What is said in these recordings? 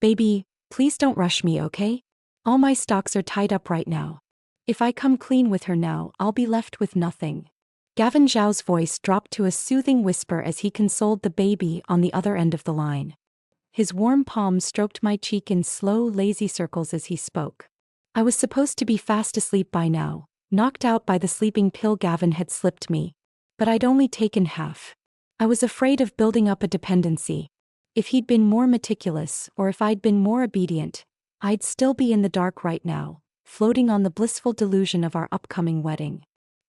Baby, please don't rush me, okay? All my stocks are tied up right now. If I come clean with her now, I'll be left with nothing. Gavin Zhao's voice dropped to a soothing whisper as he consoled the baby on the other end of the line. His warm palm stroked my cheek in slow, lazy circles as he spoke. I was supposed to be fast asleep by now, knocked out by the sleeping pill Gavin had slipped me. But I'd only taken half. I was afraid of building up a dependency. If he'd been more meticulous, or if I'd been more obedient, I'd still be in the dark right now, floating on the blissful delusion of our upcoming wedding.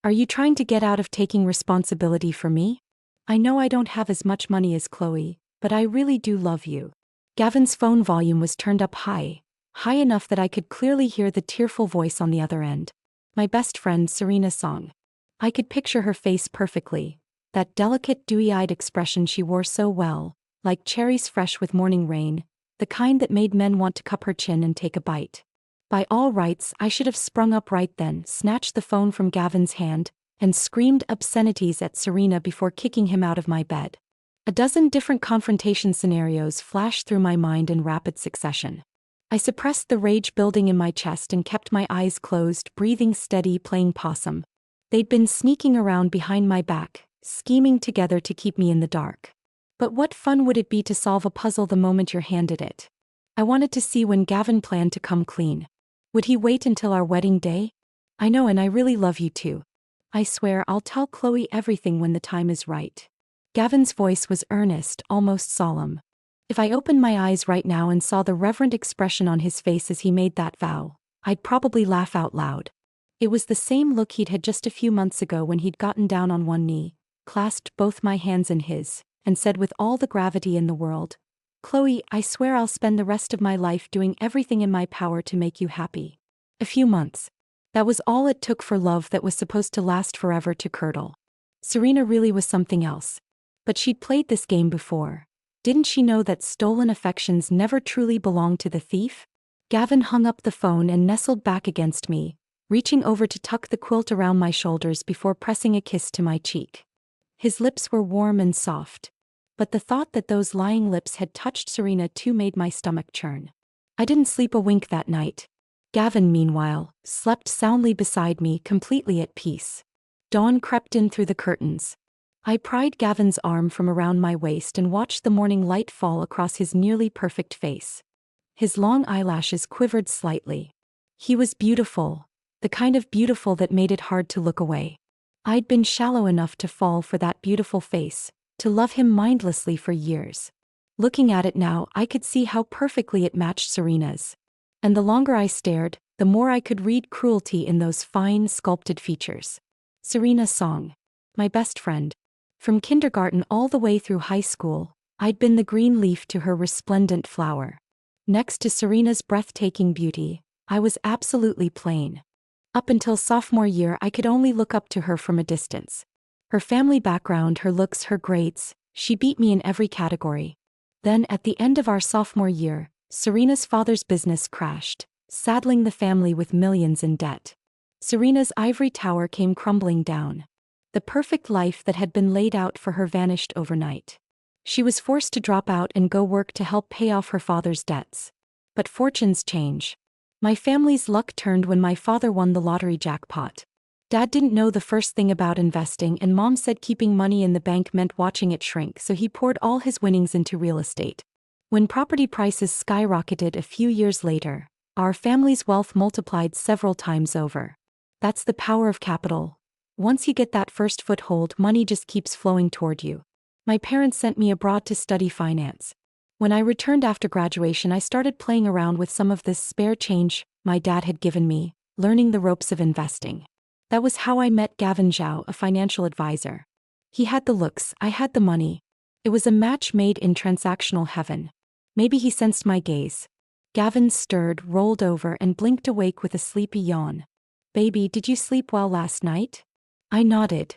Are you trying to get out of taking responsibility for me? I know I don't have as much money as Chloe, but I really do love you. Gavin's phone volume was turned up high enough that I could clearly hear the tearful voice on the other end. My best friend Serena Song. I could picture her face perfectly, that delicate dewy-eyed expression she wore so well, like cherries fresh with morning rain, the kind that made men want to cup her chin and take a bite. By all rights, I should have sprung up right then, snatched the phone from Gavin's hand, and screamed obscenities at Serena before kicking him out of my bed. A dozen different confrontation scenarios flashed through my mind in rapid succession. I suppressed the rage building in my chest and kept my eyes closed, breathing steady, playing possum. They'd been sneaking around behind my back, scheming together to keep me in the dark. But what fun would it be to solve a puzzle the moment you're handed it? I wanted to see when Gavin planned to come clean. Would he wait until our wedding day? I know, and I really love you too. I swear I'll tell Chloe everything when the time is right. Gavin's voice was earnest, almost solemn. If I opened my eyes right now and saw the reverent expression on his face as he made that vow, I'd probably laugh out loud. It was the same look he'd had just a few months ago when he'd gotten down on one knee, clasped both my hands in his, and said with all the gravity in the world, "Chloe, I swear I'll spend the rest of my life doing everything in my power to make you happy." A few months. That was all it took for love that was supposed to last forever to curdle. Serena really was something else. But she'd played this game before. Didn't she know that stolen affections never truly belong to the thief? Gavin hung up the phone and nestled back against me, reaching over to tuck the quilt around my shoulders before pressing a kiss to my cheek. His lips were warm and soft. But the thought that those lying lips had touched Serena too made my stomach churn. I didn't sleep a wink that night. Gavin, meanwhile, slept soundly beside me, completely at peace. Dawn crept in through the curtains. I pried Gavin's arm from around my waist and watched the morning light fall across his nearly perfect face. His long eyelashes quivered slightly. He was beautiful, the kind of beautiful that made it hard to look away. I'd been shallow enough to fall for that beautiful face, to love him mindlessly for years. Looking at it now, I could see how perfectly it matched Serena's. And the longer I stared, the more I could read cruelty in those fine, sculpted features. Serena Song. My best friend. From kindergarten all the way through high school, I'd been the green leaf to her resplendent flower. Next to Serena's breathtaking beauty, I was absolutely plain. Up until sophomore year, I could only look up to her from a distance. Her family background, her looks, her grades, she beat me in every category. Then, at the end of our sophomore year, Serena's father's business crashed, saddling the family with millions in debt. Serena's ivory tower came crumbling down. The perfect life that had been laid out for her vanished overnight. She was forced to drop out and go work to help pay off her father's debts. But fortunes change. My family's luck turned when my father won the lottery jackpot. Dad didn't know the first thing about investing, and Mom said keeping money in the bank meant watching it shrink, so he poured all his winnings into real estate. When property prices skyrocketed a few years later, our family's wealth multiplied several times over. That's the power of capital. Once you get that first foothold, money just keeps flowing toward you. My parents sent me abroad to study finance. When I returned after graduation, I started playing around with some of this spare change my dad had given me, learning the ropes of investing. That was how I met Gavin Zhao, a financial advisor. He had the looks, I had the money. It was a match made in transactional heaven. Maybe he sensed my gaze. Gavin stirred, rolled over, and blinked awake with a sleepy yawn. "Baby, did you sleep well last night?" I nodded.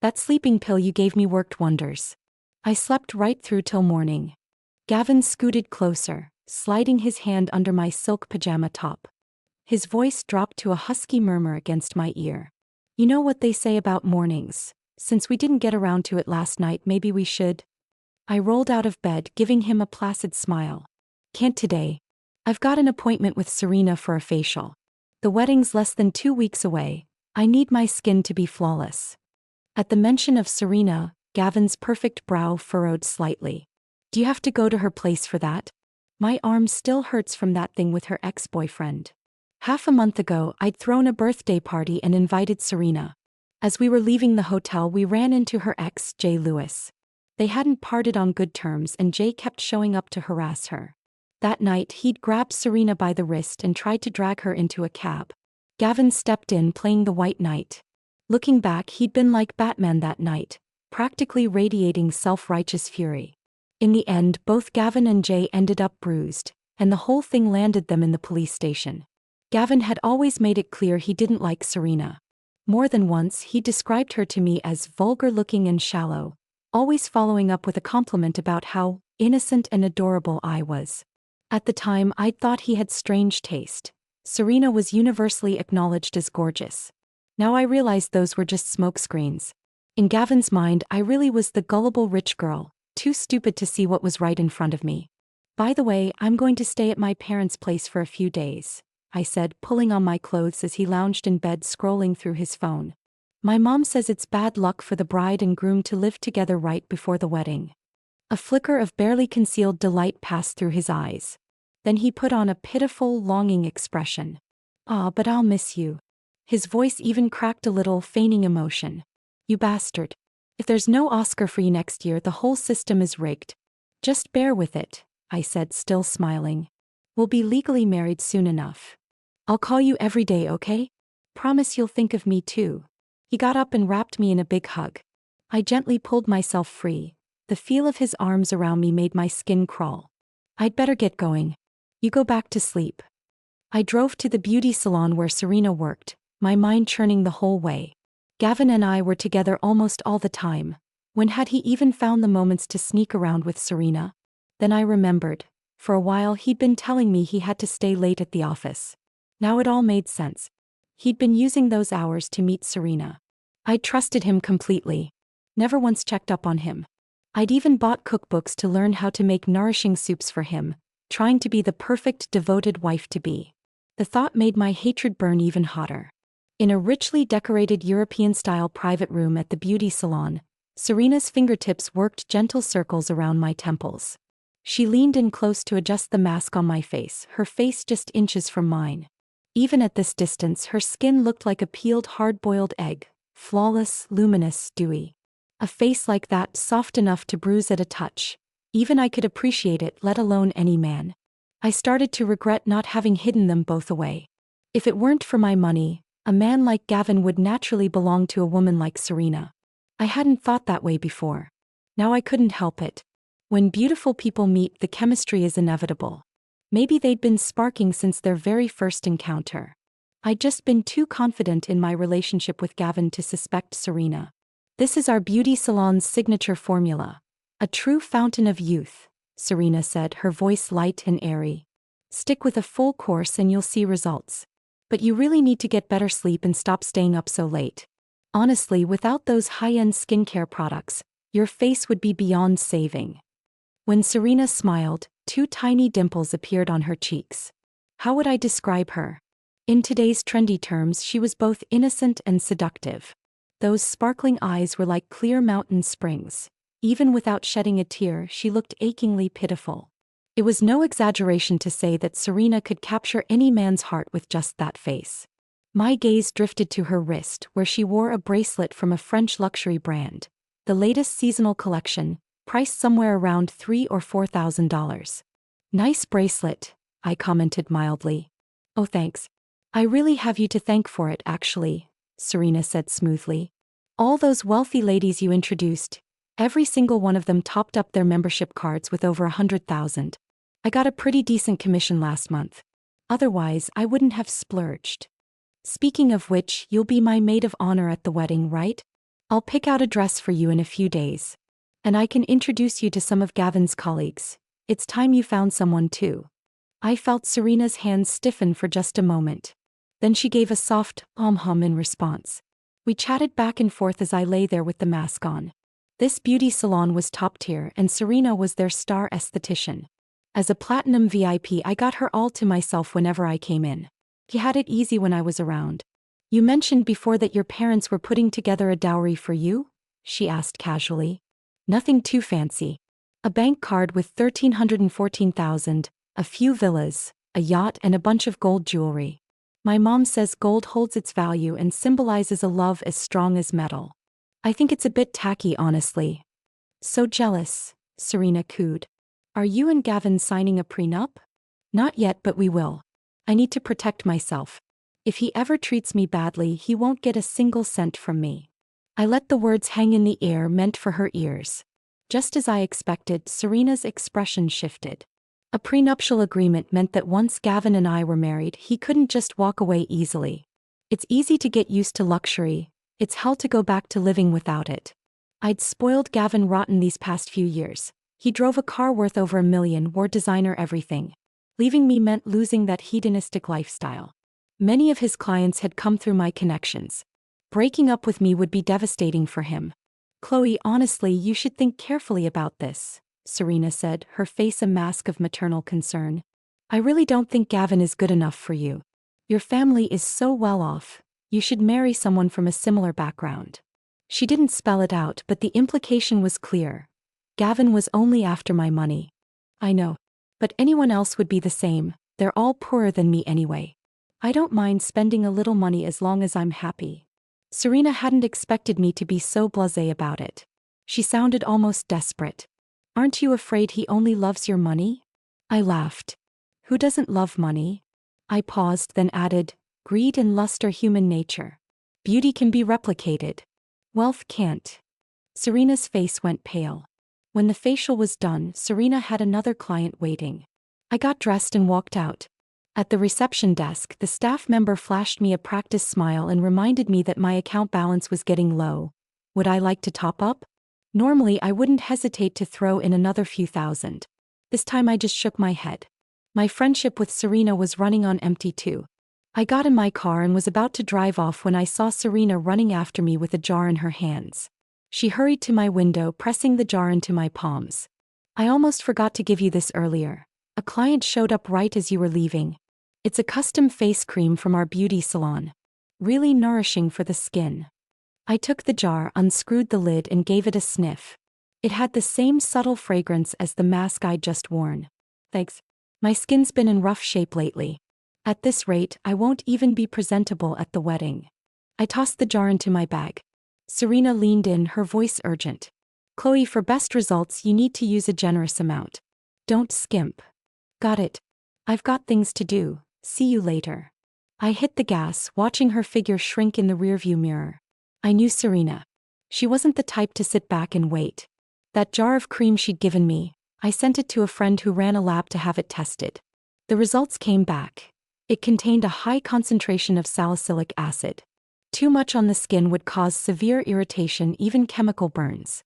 That sleeping pill you gave me worked wonders. I slept right through till morning." Gavin scooted closer, sliding his hand under my silk pajama top. His voice dropped to a husky murmur against my ear. "You know what they say about mornings. Since we didn't get around to it last night, maybe we should." I rolled out of bed, giving him a placid smile. Can't today. I've got an appointment with Serena for a facial. The wedding's less than 2 weeks away. I need my skin to be flawless. At the mention of Serena, Gavin's perfect brow furrowed slightly. Do you have to go to her place for that? My arm still hurts from that thing with her ex-boyfriend. Half a month ago, I'd thrown a birthday party and invited Serena. As we were leaving the hotel, we ran into her ex, Jay Lewis. They hadn't parted on good terms and Jay kept showing up to harass her. That night, he'd grabbed Serena by the wrist and tried to drag her into a cab. Gavin stepped in, playing the White Knight. Looking back, he'd been like Batman that night, practically radiating self-righteous fury. In the end, both Gavin and Jay ended up bruised, and the whole thing landed them in the police station. Gavin had always made it clear he didn't like Serena. More than once, he described her to me as vulgar-looking and shallow, always following up with a compliment about how innocent and adorable I was. At the time, I'd thought he had strange taste. Serena was universally acknowledged as gorgeous. Now I realized those were just smokescreens. In Gavin's mind, I really was the gullible rich girl, too stupid to see what was right in front of me. By the way, I'm going to stay at my parents' place for a few days, I said, pulling on my clothes as he lounged in bed scrolling through his phone. My mom says it's bad luck for the bride and groom to live together right before the wedding. A flicker of barely concealed delight passed through his eyes. Then he put on a pitiful, longing expression. "Ah, but I'll miss you." His voice even cracked a little, feigning emotion. "You bastard. If there's no Oscar for you next year, the whole system is rigged. Just bear with it," I said, still smiling. "We'll be legally married soon enough. I'll call you every day, okay? Promise you'll think of me too." He got up and wrapped me in a big hug. I gently pulled myself free. The feel of his arms around me made my skin crawl. "I'd better get going. You go back to sleep." I drove to the beauty salon where Serena worked, my mind churning the whole way. Gavin and I were together almost all the time. When had he even found the moments to sneak around with Serena? Then I remembered. For a while he'd been telling me he had to stay late at the office. Now it all made sense. He'd been using those hours to meet Serena. I trusted him completely. Never once checked up on him. I'd even bought cookbooks to learn how to make nourishing soups for him, trying to be the perfect devoted wife-to-be. The thought made my hatred burn even hotter. In a richly decorated European-style private room at the beauty salon, Serena's fingertips worked gentle circles around my temples. She leaned in close to adjust the mask on my face, her face just inches from mine. Even at this distance, her skin looked like a peeled hard-boiled egg, flawless, luminous, dewy. A face like that, soft enough to bruise at a touch. Even I could appreciate it, let alone any man. I started to regret not having hidden them both away. If it weren't for my money, a man like Gavin would naturally belong to a woman like Serena. I hadn't thought that way before. Now I couldn't help it. When beautiful people meet, the chemistry is inevitable. Maybe they'd been sparking since their very first encounter. I'd just been too confident in my relationship with Gavin to suspect Serena. "This is our beauty salon's signature formula. A true fountain of youth," Serena said, her voice light and airy. "Stick with a full course and you'll see results. But you really need to get better sleep and stop staying up so late. Honestly, without those high-end skincare products, your face would be beyond saving." When Serena smiled, 2 tiny dimples appeared on her cheeks. How would I describe her? In today's trendy terms, she was both innocent and seductive. Those sparkling eyes were like clear mountain springs. Even without shedding a tear, she looked achingly pitiful. It was no exaggeration to say that Serena could capture any man's heart with just that face. My gaze drifted to her wrist, where she wore a bracelet from a French luxury brand. The latest seasonal collection, priced somewhere around $3,000 or $4,000. "Nice bracelet," I commented mildly. "Oh, thanks. I really have you to thank for it, actually," Serena said smoothly. "All those wealthy ladies you introduced, every single one of them topped up their membership cards with over 100,000. I got a pretty decent commission last month. Otherwise, I wouldn't have splurged. Speaking of which, you'll be my maid of honor at the wedding, right? I'll pick out a dress for you in a few days. And I can introduce you to some of Gavin's colleagues. It's time you found someone too." I felt Serena's hands stiffen for just a moment. Then she gave a soft hum in response. We chatted back and forth as I lay there with the mask on. This beauty salon was top tier and Serena was their star esthetician. As a platinum VIP, I got her all to myself whenever I came in. He had it easy when I was around. You mentioned before that your parents were putting together a dowry for you? She asked casually. Nothing too fancy. A bank card with $1,314,000, a few villas, a yacht and a bunch of gold jewelry. My mom says gold holds its value and symbolizes a love as strong as metal. I think it's a bit tacky, honestly. So jealous, Serena cooed. Are you and Gavin signing a prenup? Not yet, but we will. I need to protect myself. If he ever treats me badly, he won't get a single cent from me. I let the words hang in the air, meant for her ears. Just as I expected, Serena's expression shifted. A prenuptial agreement meant that once Gavin and I were married, he couldn't just walk away easily. It's easy to get used to luxury, it's hell to go back to living without it. I'd spoiled Gavin rotten these past few years. He drove a car worth over $1 million, wore designer everything. Leaving me meant losing that hedonistic lifestyle. Many of his clients had come through my connections. Breaking up with me would be devastating for him. Chloe, honestly, you should think carefully about this, Serena said, her face a mask of maternal concern. I really don't think Gavin is good enough for you. Your family is so well off. You should marry someone from a similar background. She didn't spell it out, but the implication was clear. Gavin was only after my money. I know. But anyone else would be the same. They're all poorer than me anyway. I don't mind spending a little money as long as I'm happy. Serena hadn't expected me to be so blasé about it. She sounded almost desperate. Aren't you afraid he only loves your money? I laughed. Who doesn't love money? I paused, then added, greed and lust are human nature. Beauty can be replicated. Wealth can't. Serena's face went pale. When the facial was done, Serena had another client waiting. I got dressed and walked out. At the reception desk, the staff member flashed me a practice smile and reminded me that my account balance was getting low. Would I like to top up? Normally, I wouldn't hesitate to throw in another few thousand. This time I just shook my head. My friendship with Serena was running on empty too. I got in my car and was about to drive off when I saw Serena running after me with a jar in her hands. She hurried to my window, pressing the jar into my palms. I almost forgot to give you this earlier. A client showed up right as you were leaving. It's a custom face cream from our beauty salon. Really nourishing for the skin. I took the jar, unscrewed the lid and gave it a sniff. It had the same subtle fragrance as the mask I'd just worn. Thanks. My skin's been in rough shape lately. At this rate, I won't even be presentable at the wedding. I tossed the jar into my bag. Serena leaned in, her voice urgent. Chloe, for best results you need to use a generous amount. Don't skimp. Got it. I've got things to do. See you later. I hit the gas, watching her figure shrink in the rearview mirror. I knew Serena. She wasn't the type to sit back and wait. That jar of cream she'd given me, I sent it to a friend who ran a lab to have it tested. The results came back. It contained a high concentration of salicylic acid. Too much on the skin would cause severe irritation, even chemical burns.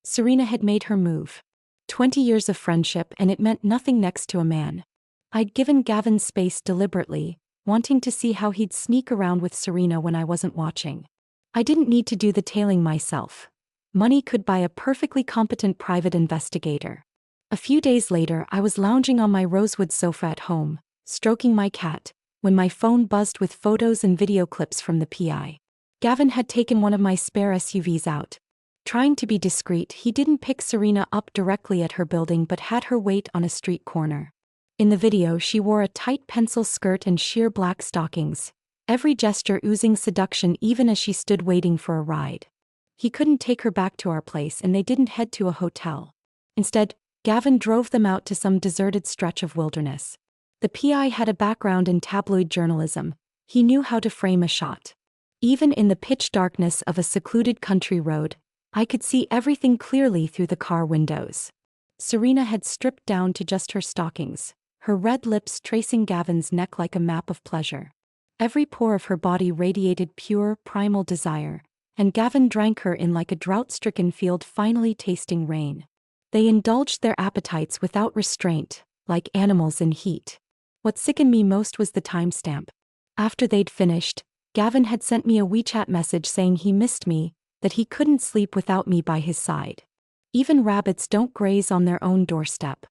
Serena had made her move. 20 years of friendship and it meant nothing next to a man. I'd given Gavin space deliberately, wanting to see how he'd sneak around with Serena when I wasn't watching. I didn't need to do the tailing myself. Money could buy a perfectly competent private investigator. A few days later, I was lounging on my rosewood sofa at home, stroking my cat, when my phone buzzed with photos and video clips from the PI. Gavin had taken one of my spare SUVs out. Trying to be discreet, he didn't pick Serena up directly at her building but had her wait on a street corner. In the video, she wore a tight pencil skirt and sheer black stockings, every gesture oozing seduction even as she stood waiting for a ride. He couldn't take her back to our place and they didn't head to a hotel. Instead, Gavin drove them out to some deserted stretch of wilderness. The PI had a background in tabloid journalism. He knew how to frame a shot. Even in the pitch darkness of a secluded country road, I could see everything clearly through the car windows. Serena had stripped down to just her stockings, her red lips tracing Gavin's neck like a map of pleasure. Every pore of her body radiated pure, primal desire, and Gavin drank her in like a drought-stricken field finally tasting rain. They indulged their appetites without restraint, like animals in heat. What sickened me most was the timestamp. After they'd finished, Gavin had sent me a WeChat message saying he missed me, that he couldn't sleep without me by his side. Even rabbits don't graze on their own doorstep.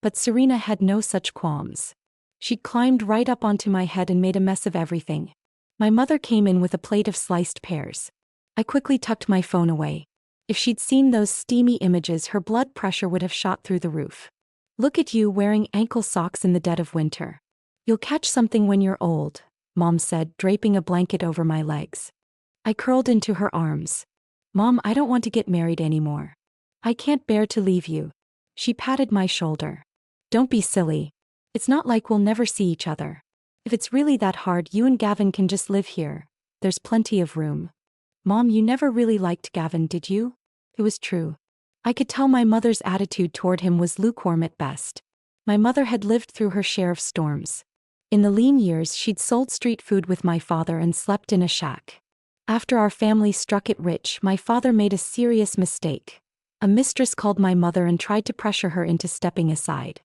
But Serena had no such qualms. She climbed right up onto my head and made a mess of everything. My mother came in with a plate of sliced pears. I quickly tucked my phone away. If she'd seen those steamy images, her blood pressure would have shot through the roof. Look at you wearing ankle socks in the dead of winter. You'll catch something when you're old, Mom said, draping a blanket over my legs. I curled into her arms. Mom, I don't want to get married anymore. I can't bear to leave you. She patted my shoulder. Don't be silly. It's not like we'll never see each other. If it's really that hard, you and Gavin can just live here. There's plenty of room. Mom, you never really liked Gavin, did you? It was true. I could tell my mother's attitude toward him was lukewarm at best. My mother had lived through her share of storms. In the lean years, she'd sold street food with my father and slept in a shack. After our family struck it rich, my father made a serious mistake. A mistress called my mother and tried to pressure her into stepping aside.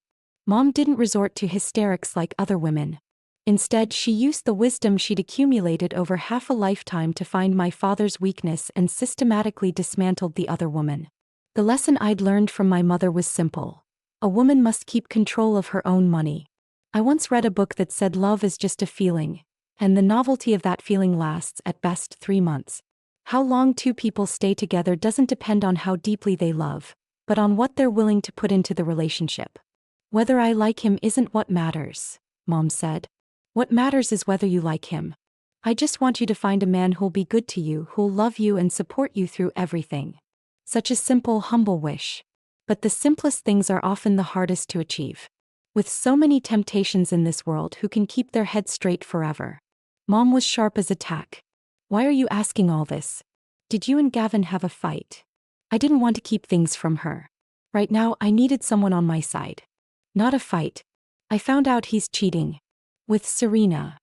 Mom didn't resort to hysterics like other women. Instead, she used the wisdom she'd accumulated over half a lifetime to find my father's weakness and systematically dismantled the other woman. The lesson I'd learned from my mother was simple. A woman must keep control of her own money. I once read a book that said love is just a feeling, and the novelty of that feeling lasts at best 3 months. How long two people stay together doesn't depend on how deeply they love, but on what they're willing to put into the relationship. Whether I like him isn't what matters, Mom said. What matters is whether you like him. I just want you to find a man who'll be good to you, who'll love you and support you through everything. Such a simple, humble wish. But the simplest things are often the hardest to achieve. With so many temptations in this world, who can keep their head straight forever? Mom was sharp as a tack. Why are you asking all this? Did you and Gavin have a fight? I didn't want to keep things from her. Right now, I needed someone on my side. Not a fight. I found out he's cheating. With Serena.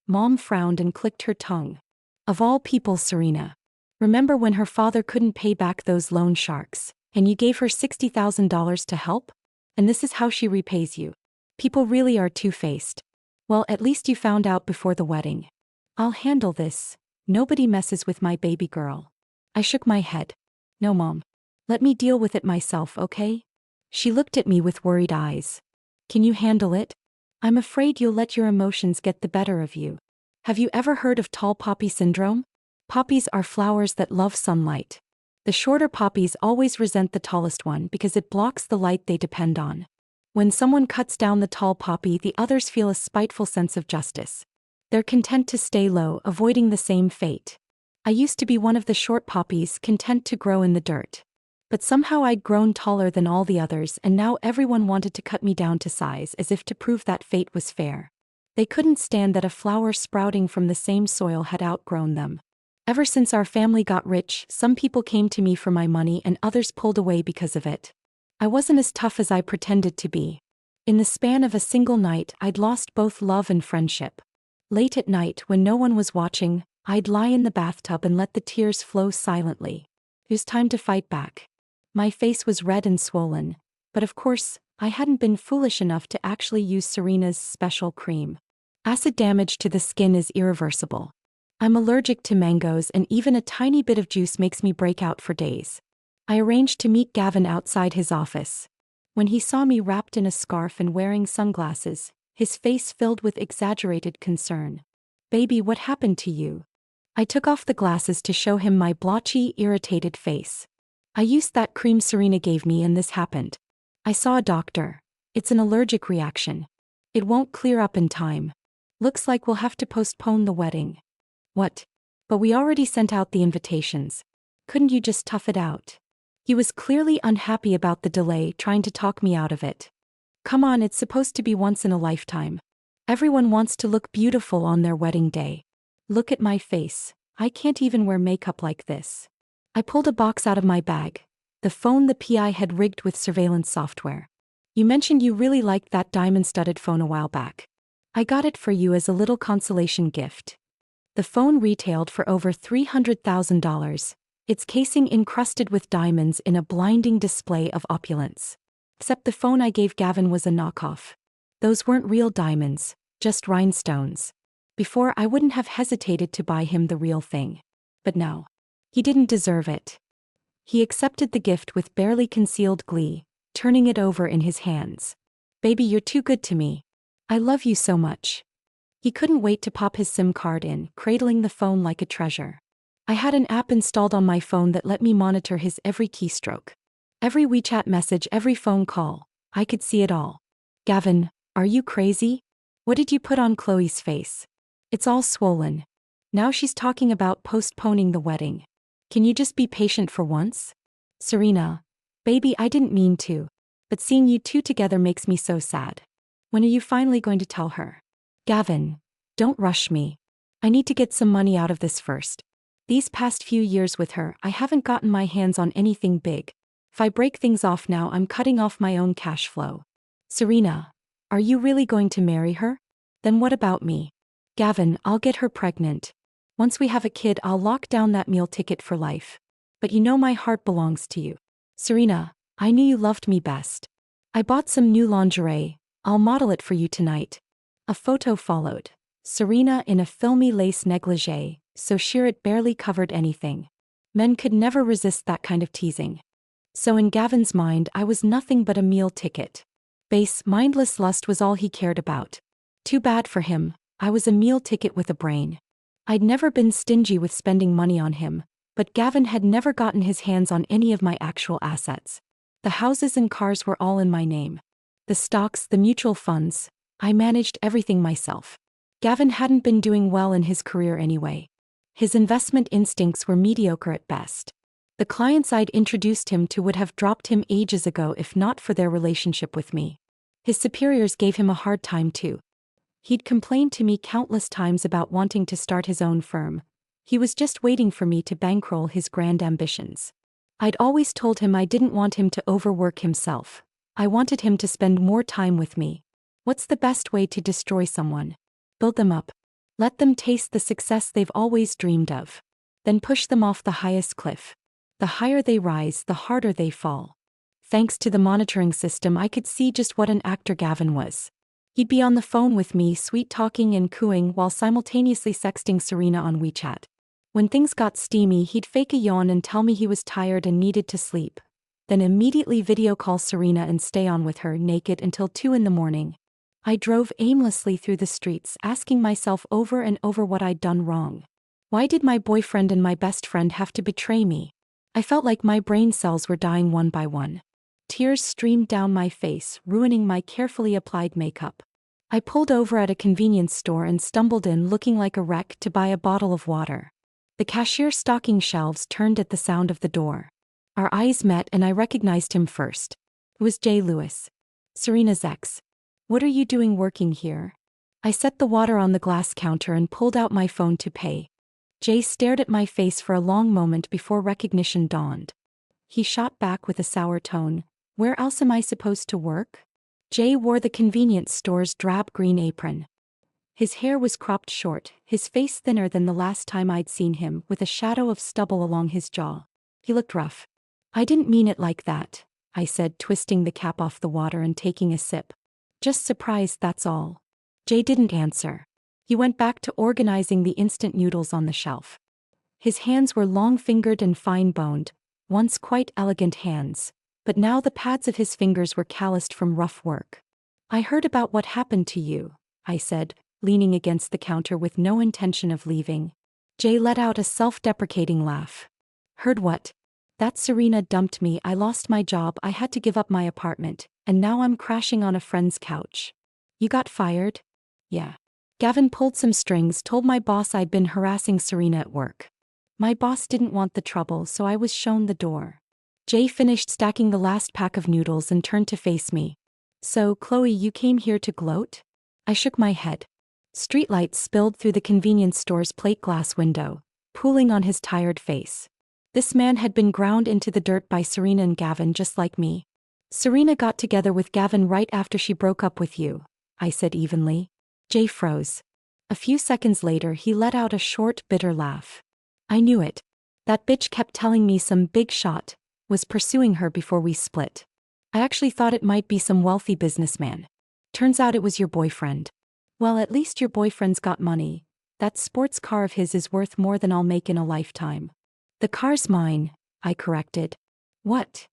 Mom frowned and clicked her tongue. Of all people, Serena. Remember when her father couldn't pay back those loan sharks, and you gave her $60,000 to help? And this is how she repays you. People really are two-faced. Well, at least you found out before the wedding. I'll handle this. Nobody messes with my baby girl. I shook my head. No, Mom. Let me deal with it myself, okay? She looked at me with worried eyes. Can you handle it? I'm afraid you'll let your emotions get the better of you. Have you ever heard of tall poppy syndrome? Poppies are flowers that love sunlight. The shorter poppies always resent the tallest one because it blocks the light they depend on. When someone cuts down the tall poppy, the others feel a spiteful sense of justice. They're content to stay low, avoiding the same fate. I used to be one of the short poppies, content to grow in the dirt. But somehow I'd grown taller than all the others, and now everyone wanted to cut me down to size, as if to prove that fate was fair. They couldn't stand that a flower sprouting from the same soil had outgrown them. Ever since our family got rich, some people came to me for my money and others pulled away because of it. I wasn't as tough as I pretended to be. In the span of a single night, I'd lost both love and friendship. Late at night, when no one was watching, I'd lie in the bathtub and let the tears flow silently. It was time to fight back. My face was red and swollen, but of course, I hadn't been foolish enough to actually use Serena's special cream. Acid damage to the skin is irreversible. I'm allergic to mangoes, and even a tiny bit of juice makes me break out for days. I arranged to meet Gavin outside his office. When he saw me wrapped in a scarf and wearing sunglasses, his face filled with exaggerated concern. Baby, what happened to you? I took off the glasses to show him my blotchy, irritated face. I used that cream Serena gave me and this happened. I saw a doctor. It's an allergic reaction. It won't clear up in time. Looks like we'll have to postpone the wedding. What? But we already sent out the invitations. Couldn't you just tough it out? He was clearly unhappy about the delay, trying to talk me out of it. Come on, it's supposed to be once in a lifetime. Everyone wants to look beautiful on their wedding day. Look at my face. I can't even wear makeup like this. I pulled a box out of my bag. The phone the PI had rigged with surveillance software. You mentioned you really liked that diamond-studded phone a while back. I got it for you as a little consolation gift. The phone retailed for over $300,000, its casing encrusted with diamonds in a blinding display of opulence. Except the phone I gave Gavin was a knockoff. Those weren't real diamonds, just rhinestones. Before, I wouldn't have hesitated to buy him the real thing. But now, he didn't deserve it. He accepted the gift with barely concealed glee, turning it over in his hands. Baby, you're too good to me. I love you so much. He couldn't wait to pop his SIM card in, cradling the phone like a treasure. I had an app installed on my phone that let me monitor his every keystroke. Every WeChat message, every phone call. I could see it all. Gavin, are you crazy? What did you put on Chloe's face? It's all swollen. Now she's talking about postponing the wedding. Can you just be patient for once? Serena, baby, I didn't mean to. But seeing you two together makes me so sad. When are you finally going to tell her? Gavin, don't rush me. I need to get some money out of this first. These past few years with her, I haven't gotten my hands on anything big. If I break things off now, I'm cutting off my own cash flow. Serena, are you really going to marry her? Then what about me? Gavin, I'll get her pregnant. Once we have a kid, I'll lock down that meal ticket for life. But you know my heart belongs to you. Serena, I knew you loved me best. I bought some new lingerie. I'll model it for you tonight. A photo followed. Serena in a filmy lace negligee, so sheer it barely covered anything. Men could never resist that kind of teasing. So in Gavin's mind, I was nothing but a meal ticket. Base, mindless lust was all he cared about. Too bad for him, I was a meal ticket with a brain. I'd never been stingy with spending money on him, but Gavin had never gotten his hands on any of my actual assets. The houses and cars were all in my name. The stocks, the mutual funds, I managed everything myself. Gavin hadn't been doing well in his career anyway. His investment instincts were mediocre at best. The clients I'd introduced him to would have dropped him ages ago if not for their relationship with me. His superiors gave him a hard time too. He'd complained to me countless times about wanting to start his own firm. He was just waiting for me to bankroll his grand ambitions. I'd always told him I didn't want him to overwork himself. I wanted him to spend more time with me. What's the best way to destroy someone? Build them up. Let them taste the success they've always dreamed of. Then push them off the highest cliff. The higher they rise, the harder they fall. Thanks to the monitoring system, I could see just what an actor Gavin was. He'd be on the phone with me, sweet-talking and cooing while simultaneously sexting Serena on WeChat. When things got steamy, he'd fake a yawn and tell me he was tired and needed to sleep. Then immediately video call Serena and stay on with her naked until 2 in the morning. I drove aimlessly through the streets, asking myself over and over what I'd done wrong. Why did my boyfriend and my best friend have to betray me? I felt like my brain cells were dying one by one. Tears streamed down my face, ruining my carefully applied makeup. I pulled over at a convenience store and stumbled in looking like a wreck to buy a bottle of water. The cashier's stocking shelves turned at the sound of the door. Our eyes met and I recognized him first. It was Jay Lewis, Serena's ex. What are you doing working here? I set the water on the glass counter and pulled out my phone to pay. Jay stared at my face for a long moment before recognition dawned. He shot back with a sour tone, "Where else am I supposed to work?" Jay wore the convenience store's drab green apron. His hair was cropped short, his face thinner than the last time I'd seen him, with a shadow of stubble along his jaw. He looked rough. "I didn't mean it like that," I said, twisting the cap off the water and taking a sip. "Just surprised, that's all." Jay didn't answer. He went back to organizing the instant noodles on the shelf. His hands were long-fingered and fine-boned, once quite elegant hands, but now the pads of his fingers were calloused from rough work. "I heard about what happened to you," I said, leaning against the counter with no intention of leaving. Jay let out a self-deprecating laugh. "Heard what? That Serena dumped me, I lost my job, I had to give up my apartment, and now I'm crashing on a friend's couch. You got fired?" "Yeah." Gavin pulled some strings, told my boss I'd been harassing Serena at work. My boss didn't want the trouble, so I was shown the door. Jay finished stacking the last pack of noodles and turned to face me. "So, Chloe, you came here to gloat?" I shook my head. Streetlights spilled through the convenience store's plate glass window, pooling on his tired face. This man had been ground into the dirt by Serena and Gavin just like me. "Serena got together with Gavin right after she broke up with you," I said evenly. Jay froze. A few seconds later, he let out a short, bitter laugh. "I knew it. That bitch kept telling me some big shot was pursuing her before we split. I actually thought it might be some wealthy businessman. Turns out it was your boyfriend. Well, at least your boyfriend's got money. That sports car of his is worth more than I'll make in a lifetime." "The car's mine," I corrected. "What?"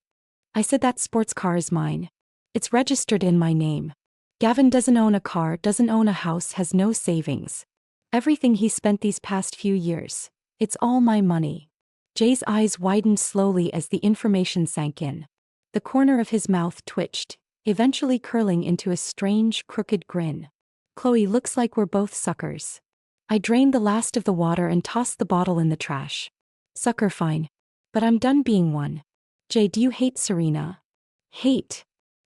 I said, "That sports car is mine. It's registered in my name." Gavin doesn't own a car, doesn't own a house, has no savings. Everything he spent these past few years. It's all my money. Jay's eyes widened slowly as the information sank in. The corner of his mouth twitched, eventually curling into a strange, crooked grin. Chloe, looks like we're both suckers. I drained the last of the water and tossed the bottle in the trash. Sucker, fine. But I'm done being one. Jay, do you hate Serena? Hate?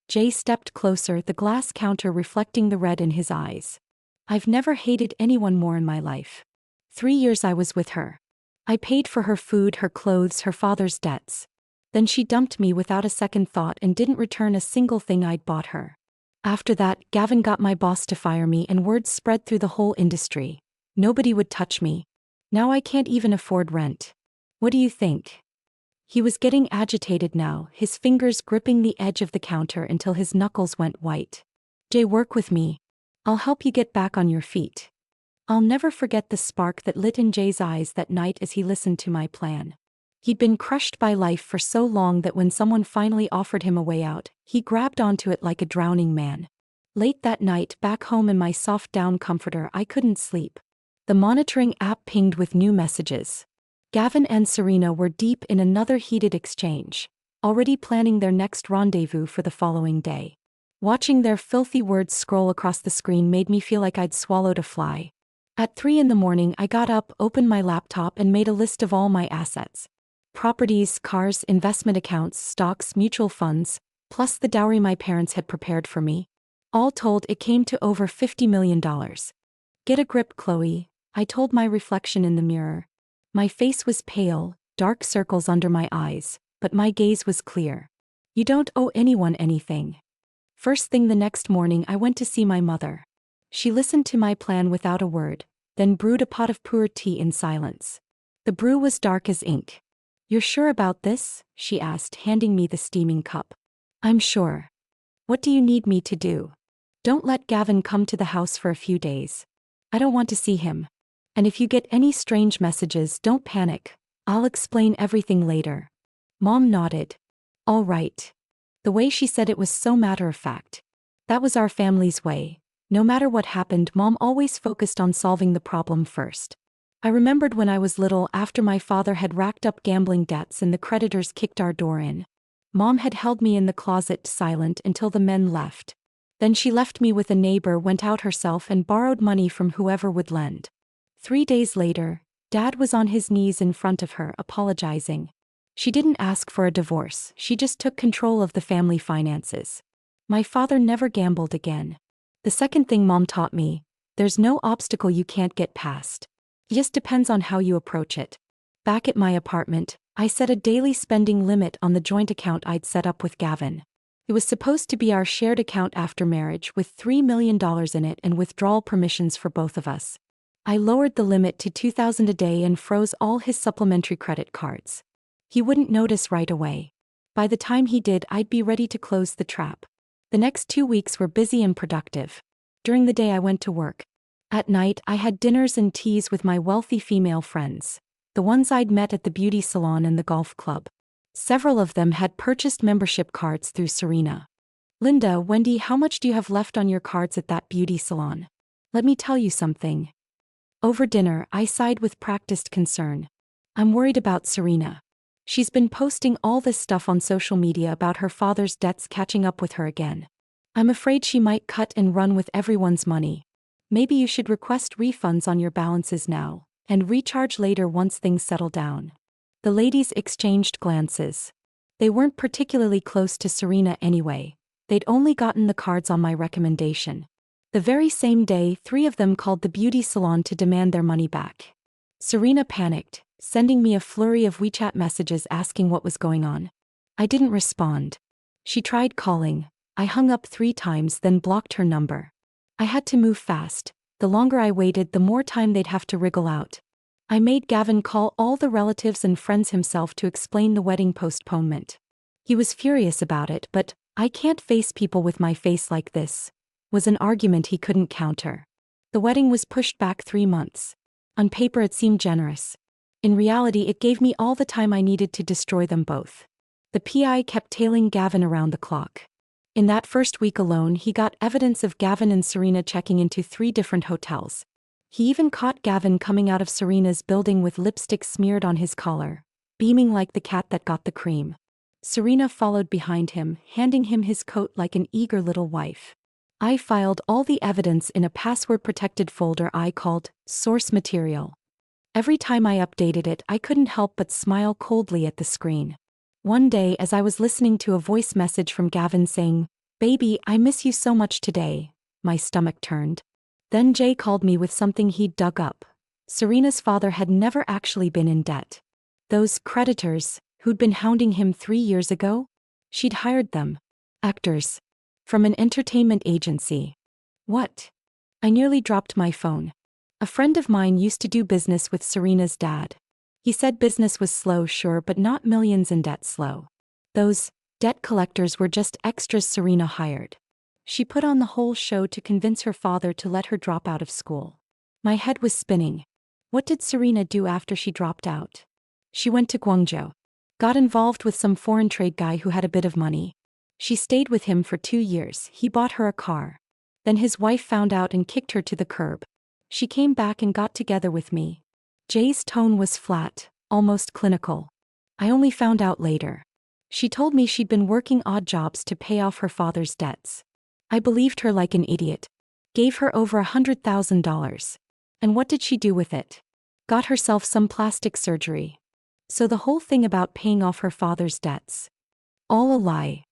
Jay stepped closer, the glass counter reflecting the red in his eyes. I've never hated anyone more in my life. 3 years I was with her. I paid for her food, her clothes, her father's debts. Then she dumped me without a second thought and didn't return a single thing I'd bought her. After that, Gavin got my boss to fire me and word spread through the whole industry. Nobody would touch me. Now I can't even afford rent. What do you think? He was getting agitated now, his fingers gripping the edge of the counter until his knuckles went white. Jay, work with me. I'll help you get back on your feet. I'll never forget the spark that lit in Jay's eyes that night as he listened to my plan. He'd been crushed by life for so long that when someone finally offered him a way out, he grabbed onto it like a drowning man. Late that night, back home in my soft down comforter, I couldn't sleep. The monitoring app pinged with new messages. Gavin and Serena were deep in another heated exchange, already planning their next rendezvous for the following day. Watching their filthy words scroll across the screen made me feel like I'd swallowed a fly. At 3 in the morning, I got up, opened my laptop, and made a list of all my assets. Properties, cars, investment accounts, stocks, mutual funds, plus the dowry my parents had prepared for me. All told, it came to over $50 million. Get a grip, Chloe, I told my reflection in the mirror. My face was pale, dark circles under my eyes, but my gaze was clear. You don't owe anyone anything. First thing the next morning, I went to see my mother. She listened to my plan without a word, then brewed a pot of pu'er tea in silence. The brew was dark as ink. You're sure about this? She asked, handing me the steaming cup. I'm sure. What do you need me to do? Don't let Gavin come to the house for a few days. I don't want to see him. And if you get any strange messages, don't panic. I'll explain everything later. Mom nodded. All right. The way she said it was so matter-of-fact. That was our family's way. No matter what happened, Mom always focused on solving the problem first. I remembered when I was little, after my father had racked up gambling debts and the creditors kicked our door in. Mom had held me in the closet silent until the men left. Then she left me with a neighbor, went out herself and borrowed money from whoever would lend. 3 days later, Dad was on his knees in front of her, apologizing. She didn't ask for a divorce, she just took control of the family finances. My father never gambled again. The second thing Mom taught me, there's no obstacle you can't get past. It just depends on how you approach it. Back at my apartment, I set a daily spending limit on the joint account I'd set up with Gavin. It was supposed to be our shared account after marriage with $3 million in it and withdrawal permissions for both of us. I lowered the limit to $2,000 a day and froze all his supplementary credit cards. He wouldn't notice right away. By the time he did, I'd be ready to close the trap. The next 2 weeks were busy and productive. During the day I went to work. At night I had dinners and teas with my wealthy female friends, the ones I'd met at the beauty salon and the golf club. Several of them had purchased membership cards through Serena. Linda, Wendy, how much do you have left on your cards at that beauty salon? Let me tell you something. Over dinner, I sighed with practiced concern. I'm worried about Serena. She's been posting all this stuff on social media about her father's debts catching up with her again. I'm afraid she might cut and run with everyone's money. Maybe you should request refunds on your balances now, and recharge later once things settle down. The ladies exchanged glances. They weren't particularly close to Serena anyway. They'd only gotten the cards on my recommendation. The very same day, 3 of them called the beauty salon to demand their money back. Serena panicked, sending me a flurry of WeChat messages asking what was going on. I didn't respond. She tried calling. I hung up 3 times, then blocked her number. I had to move fast. The longer I waited, the more time they'd have to wriggle out. I made Gavin call all the relatives and friends himself to explain the wedding postponement. He was furious about it, but I can't face people with my face like this, was an argument he couldn't counter. The wedding was pushed back 3 months. On paper it seemed generous. In reality, it gave me all the time I needed to destroy them both. The PI kept tailing Gavin around the clock. In that first week alone, he got evidence of Gavin and Serena checking into 3 different hotels. He even caught Gavin coming out of Serena's building with lipstick smeared on his collar, beaming like the cat that got the cream. Serena followed behind him, handing him his coat like an eager little wife. I filed all the evidence in a password-protected folder I called source material. Every time I updated it, I couldn't help but smile coldly at the screen. One day, as I was listening to a voice message from Gavin saying, "Baby, I miss you so much today," my stomach turned. Then Jay called me with something he'd dug up. Serena's father had never actually been in debt. Those creditors, who'd been hounding him 3 years ago? She'd hired them. Actors. From an entertainment agency. What? I nearly dropped my phone. A friend of mine used to do business with Serena's dad. He said business was slow, sure, but not millions in debt slow. Those debt collectors were just extras Serena hired. She put on the whole show to convince her father to let her drop out of school. My head was spinning. What did Serena do after she dropped out? She went to Guangzhou. Got involved with some foreign trade guy who had a bit of money. She stayed with him for 2 years. He bought her a car. Then his wife found out and kicked her to the curb. She came back and got together with me. Jay's tone was flat, almost clinical. I only found out later. She told me she'd been working odd jobs to pay off her father's debts. I believed her like an idiot. Gave her over $100,000. And what did she do with it? Got herself some plastic surgery. So the whole thing about paying off her father's debts. All a lie.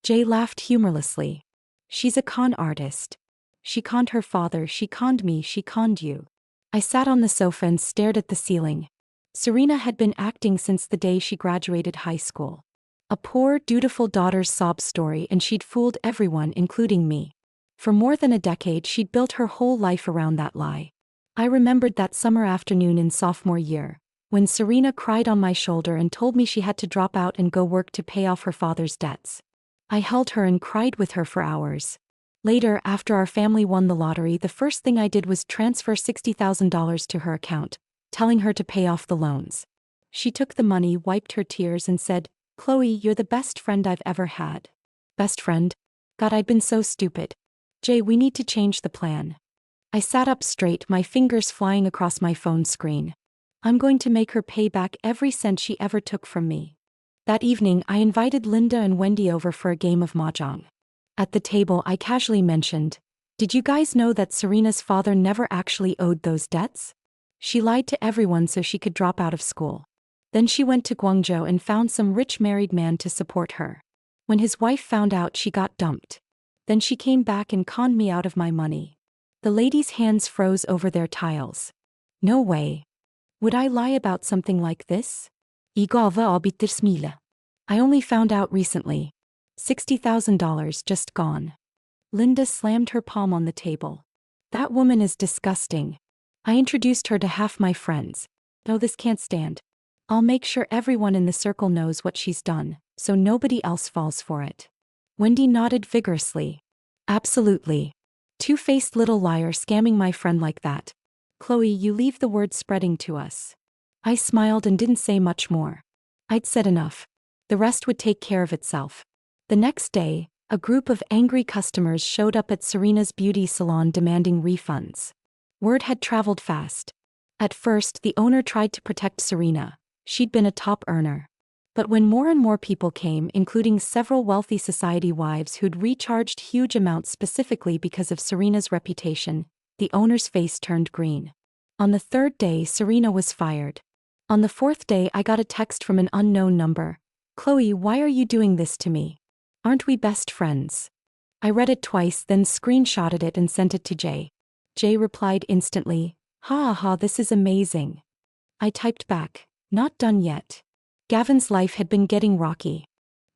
Jay laughed humorlessly. She's a con artist. She conned her father, she conned me, she conned you. I sat on the sofa and stared at the ceiling. Serena had been acting since the day she graduated high school. A poor, dutiful daughter's sob story, and she'd fooled everyone, including me. For more than a decade, she'd built her whole life around that lie. I remembered that summer afternoon in sophomore year, when Serena cried on my shoulder and told me she had to drop out and go work to pay off her father's debts. I held her and cried with her for hours. Later, after our family won the lottery, the first thing I did was transfer $60,000 to her account, telling her to pay off the loans. She took the money, wiped her tears, and said, "Chloe, you're the best friend I've ever had." Best friend? God, I'd been so stupid. Jay, we need to change the plan. I sat up straight, my fingers flying across my phone screen. I'm going to make her pay back every cent she ever took from me. That evening, I invited Linda and Wendy over for a game of mahjong. At the table, I casually mentioned, "Did you guys know that Serena's father never actually owed those debts? She lied to everyone so she could drop out of school. Then she went to Guangzhou and found some rich married man to support her. When his wife found out, she got dumped. Then she came back and conned me out of my money." The ladies' hands froze over their tiles. No way. Would I lie about something like this? I only found out recently. $60,000 just gone. Linda slammed her palm on the table. That woman is disgusting. I introduced her to half my friends. No, this can't stand. I'll make sure everyone in the circle knows what she's done, so nobody else falls for it. Wendy nodded vigorously. Absolutely. Two-faced little liar scamming my friend like that. Chloe, you leave the word spreading to us. I smiled and didn't say much more. I'd said enough. The rest would take care of itself. The next day, a group of angry customers showed up at Serena's beauty salon demanding refunds. Word had traveled fast. At first, the owner tried to protect Serena. She'd been a top earner. But when more and more people came, including several wealthy society wives who'd recharged huge amounts specifically because of Serena's reputation, the owner's face turned green. On the 3rd day, Serena was fired. On the 4th day, I got a text from an unknown number. "Chloe, why are you doing this to me? Aren't we best friends?" I read it twice, then screenshotted it and sent it to Jay. Jay replied instantly, "Ha ha, this is amazing." I typed back, "Not done yet." Gavin's life had been getting rocky.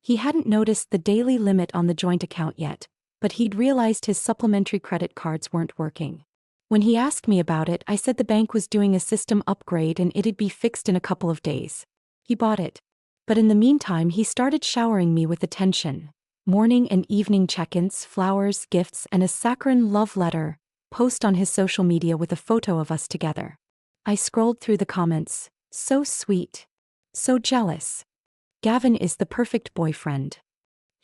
He hadn't noticed the daily limit on the joint account yet, but he'd realized his supplementary credit cards weren't working. When he asked me about it, I said the bank was doing a system upgrade and it'd be fixed in a couple of days. He bought it. But in the meantime, he started showering me with attention. Morning and evening check-ins, flowers, gifts, and a saccharine love letter, post on his social media with a photo of us together. I scrolled through the comments. So sweet. So jealous. Gavin is the perfect boyfriend.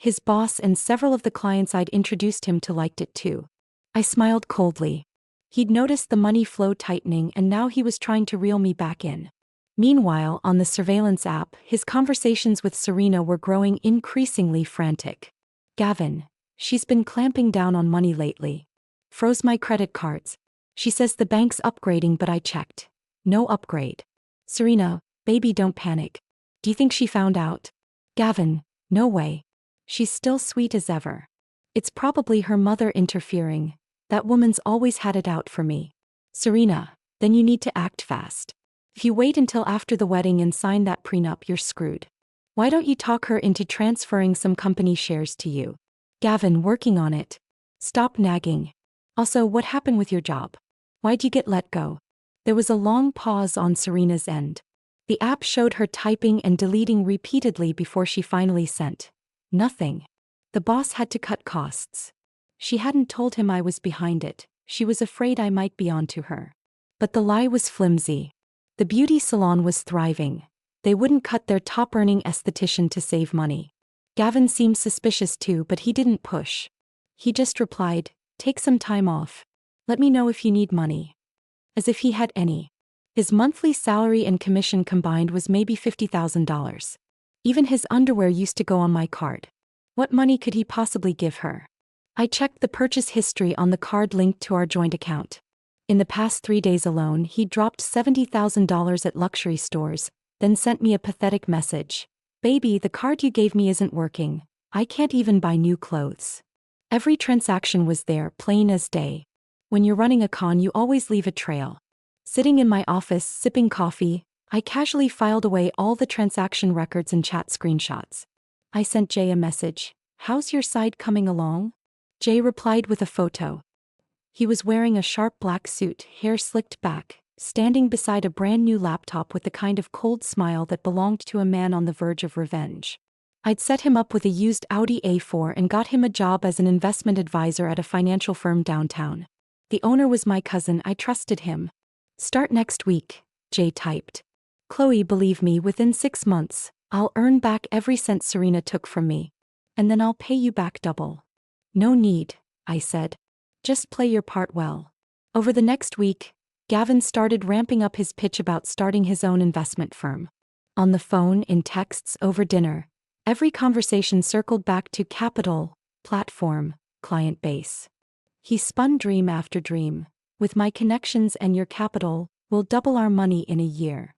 His boss and several of the clients I'd introduced him to liked it too. I smiled coldly. He'd noticed the money flow tightening and now he was trying to reel me back in. Meanwhile, on the surveillance app, his conversations with Serena were growing increasingly frantic. Gavin, she's been clamping down on money lately. Froze my credit cards. She says the bank's upgrading, but I checked. No upgrade. Serena, baby, don't panic. Do you think she found out? Gavin, no way. She's still sweet as ever. It's probably her mother interfering. That woman's always had it out for me. Serena, then you need to act fast. If you wait until after the wedding and sign that prenup, you're screwed. Why don't you talk her into transferring some company shares to you? Gavin, working on it. Stop nagging. Also, what happened with your job? Why'd you get let go? There was a long pause on Serena's end. The app showed her typing and deleting repeatedly before she finally sent. Nothing. The boss had to cut costs. She hadn't told him I was behind it. She was afraid I might be onto her. But the lie was flimsy. The beauty salon was thriving. They wouldn't cut their top-earning esthetician to save money. Gavin seemed suspicious too, but he didn't push. He just replied, "Take some time off. Let me know if you need money." As if he had any. His monthly salary and commission combined was maybe $50,000. Even his underwear used to go on my card. What money could he possibly give her? I checked the purchase history on the card linked to our joint account. In the past 3 days alone, he dropped $70,000 at luxury stores, then sent me a pathetic message. "Baby, the card you gave me isn't working. I can't even buy new clothes." Every transaction was there, plain as day. When you're running a con, you always leave a trail. Sitting in my office, sipping coffee, I casually filed away all the transaction records and chat screenshots. I sent Jay a message. "How's your side coming along?" Jay replied with a photo. He was wearing a sharp black suit, hair slicked back, standing beside a brand new laptop with the kind of cold smile that belonged to a man on the verge of revenge. I'd set him up with a used Audi A4 and got him a job as an investment advisor at a financial firm downtown. The owner was my cousin, I trusted him. "Start next week," Jay typed. "Chloe, believe me, within 6 months, I'll earn back every cent Serena took from me. And then I'll pay you back double." "No need," I said. "Just play your part well." Over the next week, Gavin started ramping up his pitch about starting his own investment firm. On the phone, in texts, over dinner, every conversation circled back to capital, platform, client base. He spun dream after dream. "With my connections and your capital, we'll double our money in a year.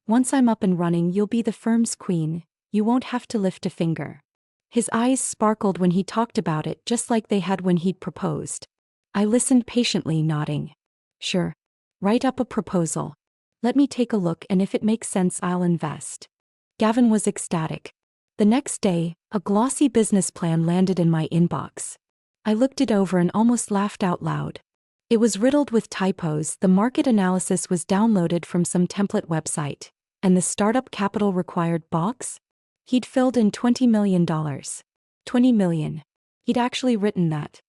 Once I'm up and running, you'll be the firm's queen. You won't have to lift a finger." His eyes sparkled when he talked about it, just like they had when he'd proposed. I listened patiently, nodding. "Sure. Write up a proposal. Let me take a look, and if it makes sense, I'll invest." Gavin was ecstatic. The next day, a glossy business plan landed in my inbox. I looked it over and almost laughed out loud. It was riddled with typos, the market analysis was downloaded from some template website, and the startup capital required box? He'd filled in $20 million. $20 million. He'd actually written that.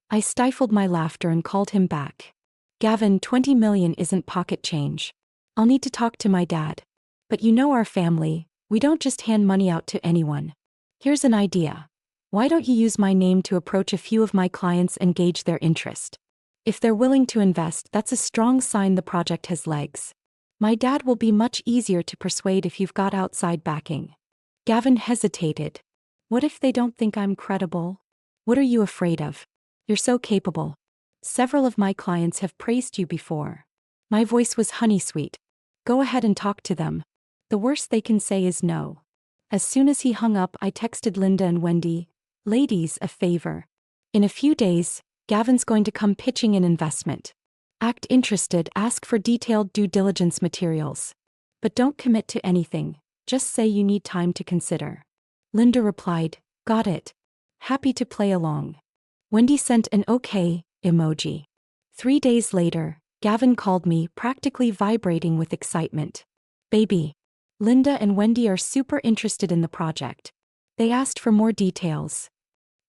I stifled my laughter and called him back. "Gavin, $20 million isn't pocket change. I'll need to talk to my dad. But you know our family, we don't just hand money out to anyone. Here's an idea. Why don't you use my name to approach a few of my clients and gauge their interest? If they're willing to invest, that's a strong sign the project has legs. My dad will be much easier to persuade if you've got outside backing." Gavin hesitated. "What if they don't think I'm credible? What are you afraid of? You're so capable. Several of my clients have praised you before." My voice was honey-sweet. "Go ahead and talk to them. The worst they can say is no." As soon as he hung up, I texted Linda and Wendy, "Ladies, a favor. In a few days, Gavin's going to come pitching an investment. Act interested, ask for detailed due diligence materials. But don't commit to anything, just say you need time to consider." Linda replied, "Got it. Happy to play along." Wendy sent an okay emoji. 3 days later, Gavin called me, practically vibrating with excitement. "Baby, Linda and Wendy are super interested in the project. They asked for more details."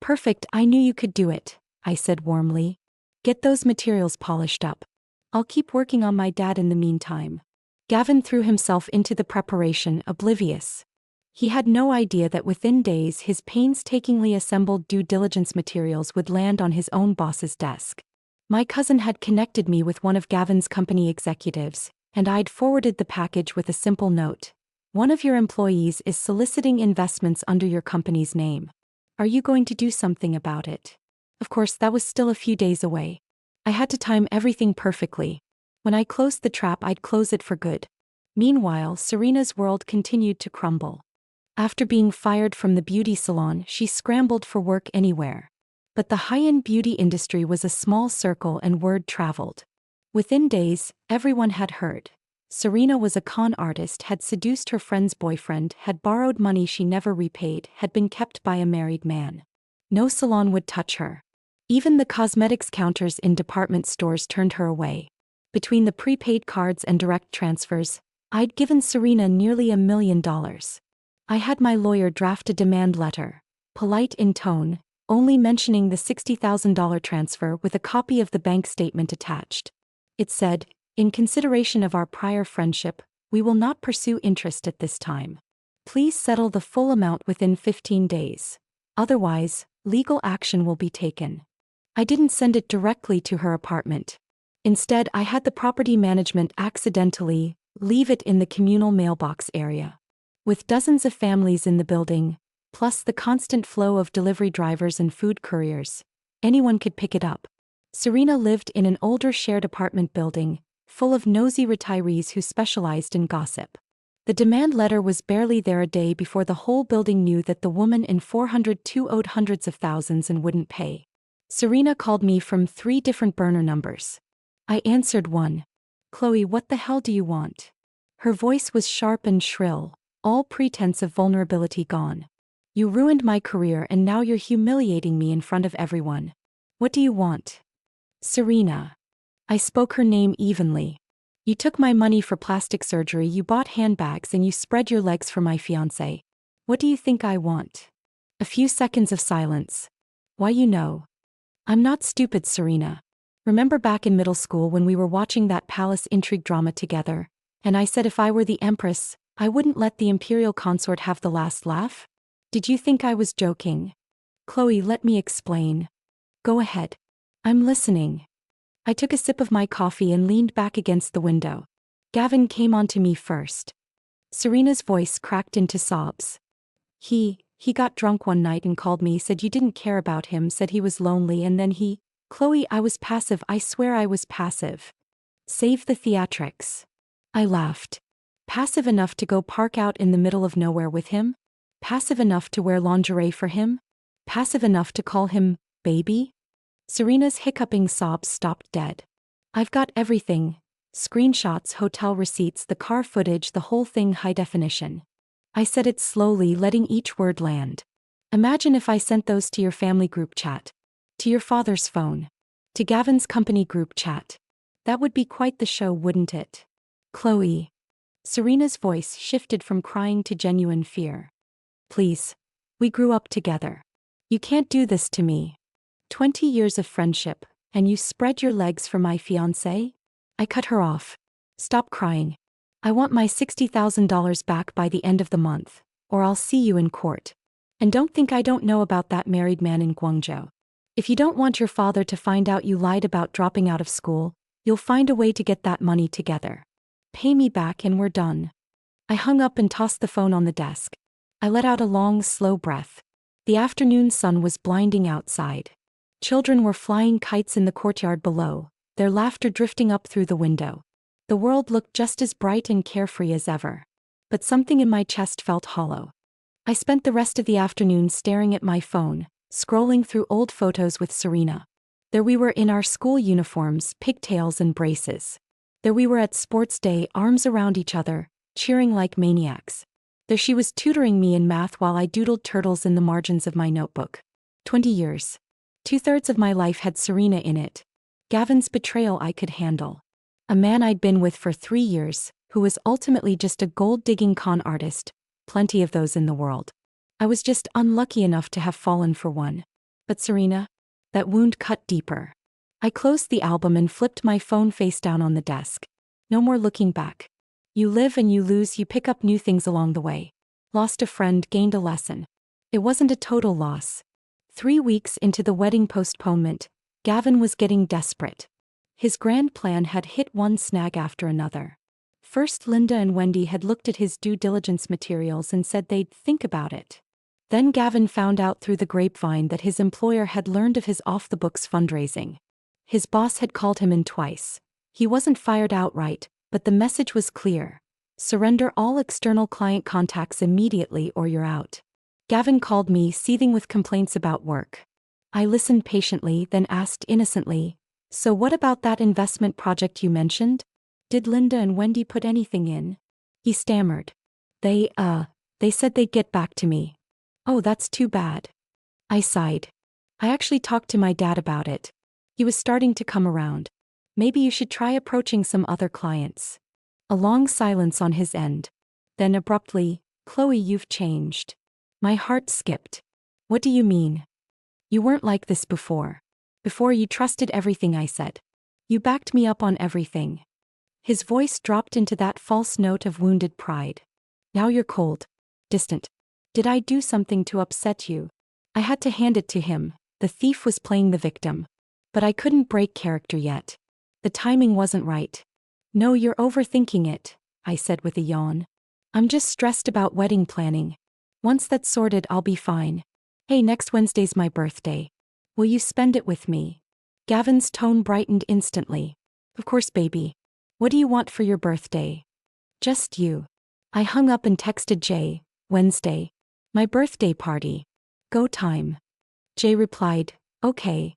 "Perfect, I knew you could do it," I said warmly. "Get those materials polished up. I'll keep working on my dad in the meantime." Gavin threw himself into the preparation, oblivious. He had no idea that within days his painstakingly assembled due diligence materials would land on his own boss's desk. My cousin had connected me with one of Gavin's company executives, and I'd forwarded the package with a simple note. One of your employees is soliciting investments under your company's name. Are you going to do something about it? Of course, that was still a few days away. I had to time everything perfectly. When I closed the trap, I'd close it for good. Meanwhile, Serena's world continued to crumble. After being fired from the beauty salon, she scrambled for work anywhere. But the high-end beauty industry was a small circle and word traveled. Within days, everyone had heard. Serena was a con artist, had seduced her friend's boyfriend, had borrowed money she never repaid, had been kept by a married man. No salon would touch her. Even the cosmetics counters in department stores turned her away. Between the prepaid cards and direct transfers, I'd given Serena nearly $1 million. I had my lawyer draft a demand letter, polite in tone, only mentioning the $60,000 transfer with a copy of the bank statement attached. It said, "In consideration of our prior friendship, we will not pursue interest at this time. Please settle the full amount within 15 days. Otherwise, legal action will be taken." I didn't send it directly to her apartment. Instead, I had the property management accidentally leave it in the communal mailbox area. With dozens of families in the building, plus the constant flow of delivery drivers and food couriers, anyone could pick it up. Serena lived in an older shared apartment building, full of nosy retirees who specialized in gossip. The demand letter was barely there a day before the whole building knew that the woman in 402 owed hundreds of thousands and wouldn't pay. Serena called me from 3 different burner numbers. I answered one. "Chloe, what the hell do you want?" Her voice was sharp and shrill, all pretense of vulnerability gone. "You ruined my career and now you're humiliating me in front of everyone. What do you want?" "Serena." I spoke her name evenly. "You took my money for plastic surgery, you bought handbags, and you spread your legs for my fiancé. What do you think I want?" A few seconds of silence. "Why, you know. I'm not stupid, Serena. Remember back in middle school when we were watching that palace intrigue drama together, and I said if I were the empress, I wouldn't let the imperial consort have the last laugh? Did you think I was joking?" "Chloe, let me explain." "Go ahead. I'm listening." I took a sip of my coffee and leaned back against the window. Gavin came on to me first. Serena's voice cracked into sobs. He got drunk one night and called me, said you didn't care about him, said he was lonely, and then Chloe, I was passive, I swear I was passive. Save the theatrics. I laughed. Passive enough to go park out in the middle of nowhere with him? Passive enough to wear lingerie for him? Passive enough to call him baby? Serena's hiccuping sobs stopped dead. "I've got everything. Screenshots, hotel receipts, the car footage, the whole thing, high definition." I said it slowly, letting each word land. "Imagine if I sent those to your family group chat. To your father's phone. To Gavin's company group chat. That would be quite the show, wouldn't it?" "Chloe." Serena's voice shifted from crying to genuine fear. "Please. We grew up together. You can't do this to me. 20 years of friendship, and you spread your legs for my fiancé?" I cut her off. "Stop crying. I want my $60,000 back by the end of the month, or I'll see you in court. And don't think I don't know about that married man in Guangzhou. If you don't want your father to find out you lied about dropping out of school, you'll find a way to get that money together. Pay me back and we're done." I hung up and tossed the phone on the desk. I let out a long, slow breath. The afternoon sun was blinding outside. Children were flying kites in the courtyard below, their laughter drifting up through the window. The world looked just as bright and carefree as ever. But something in my chest felt hollow. I spent the rest of the afternoon staring at my phone, scrolling through old photos with Serena. There we were in our school uniforms, pigtails and braces. There we were at sports day, arms around each other, cheering like maniacs. There she was tutoring me in math while I doodled turtles in the margins of my notebook. 20 years. 2/3 of my life had Serena in it. Gavin's betrayal I could handle. A man I'd been with for 3 years, who was ultimately just a gold-digging con artist, plenty of those in the world. I was just unlucky enough to have fallen for one. But Serena? That wound cut deeper. I closed the album and flipped my phone face down on the desk. No more looking back. You live and you lose, you pick up new things along the way. Lost a friend, gained a lesson. It wasn't a total loss. 3 weeks into the wedding postponement, Gavin was getting desperate. His grand plan had hit one snag after another. First, Linda and Wendy had looked at his due diligence materials and said they'd think about it. Then Gavin found out through the grapevine that his employer had learned of his off-the-books fundraising. His boss had called him in twice. He wasn't fired outright, but the message was clear. Surrender all external client contacts immediately or you're out. Gavin called me, seething with complaints about work. I listened patiently, then asked innocently, "So what about that investment project you mentioned? Did Linda and Wendy put anything in?" He stammered. They said they'd get back to me." "Oh, that's too bad." I sighed. "I actually talked to my dad about it. He was starting to come around. Maybe you should try approaching some other clients." A long silence on his end. Then abruptly, "Chloe, you've changed." My heart skipped. "What do you mean?" "You weren't like this before. Before you trusted everything I said. You backed me up on everything." His voice dropped into that false note of wounded pride. "Now you're cold. Distant. Did I do something to upset you?" I had to hand it to him. The thief was playing the victim. But I couldn't break character yet. The timing wasn't right. "No, you're overthinking it," I said with a yawn. "I'm just stressed about wedding planning. Once that's sorted, I'll be fine. Hey, next Wednesday's my birthday. Will you spend it with me?" Gavin's tone brightened instantly. "Of course, baby. What do you want for your birthday?" "Just you." I hung up and texted Jay, "Wednesday. My birthday party. Go time." Jay replied, "Okay."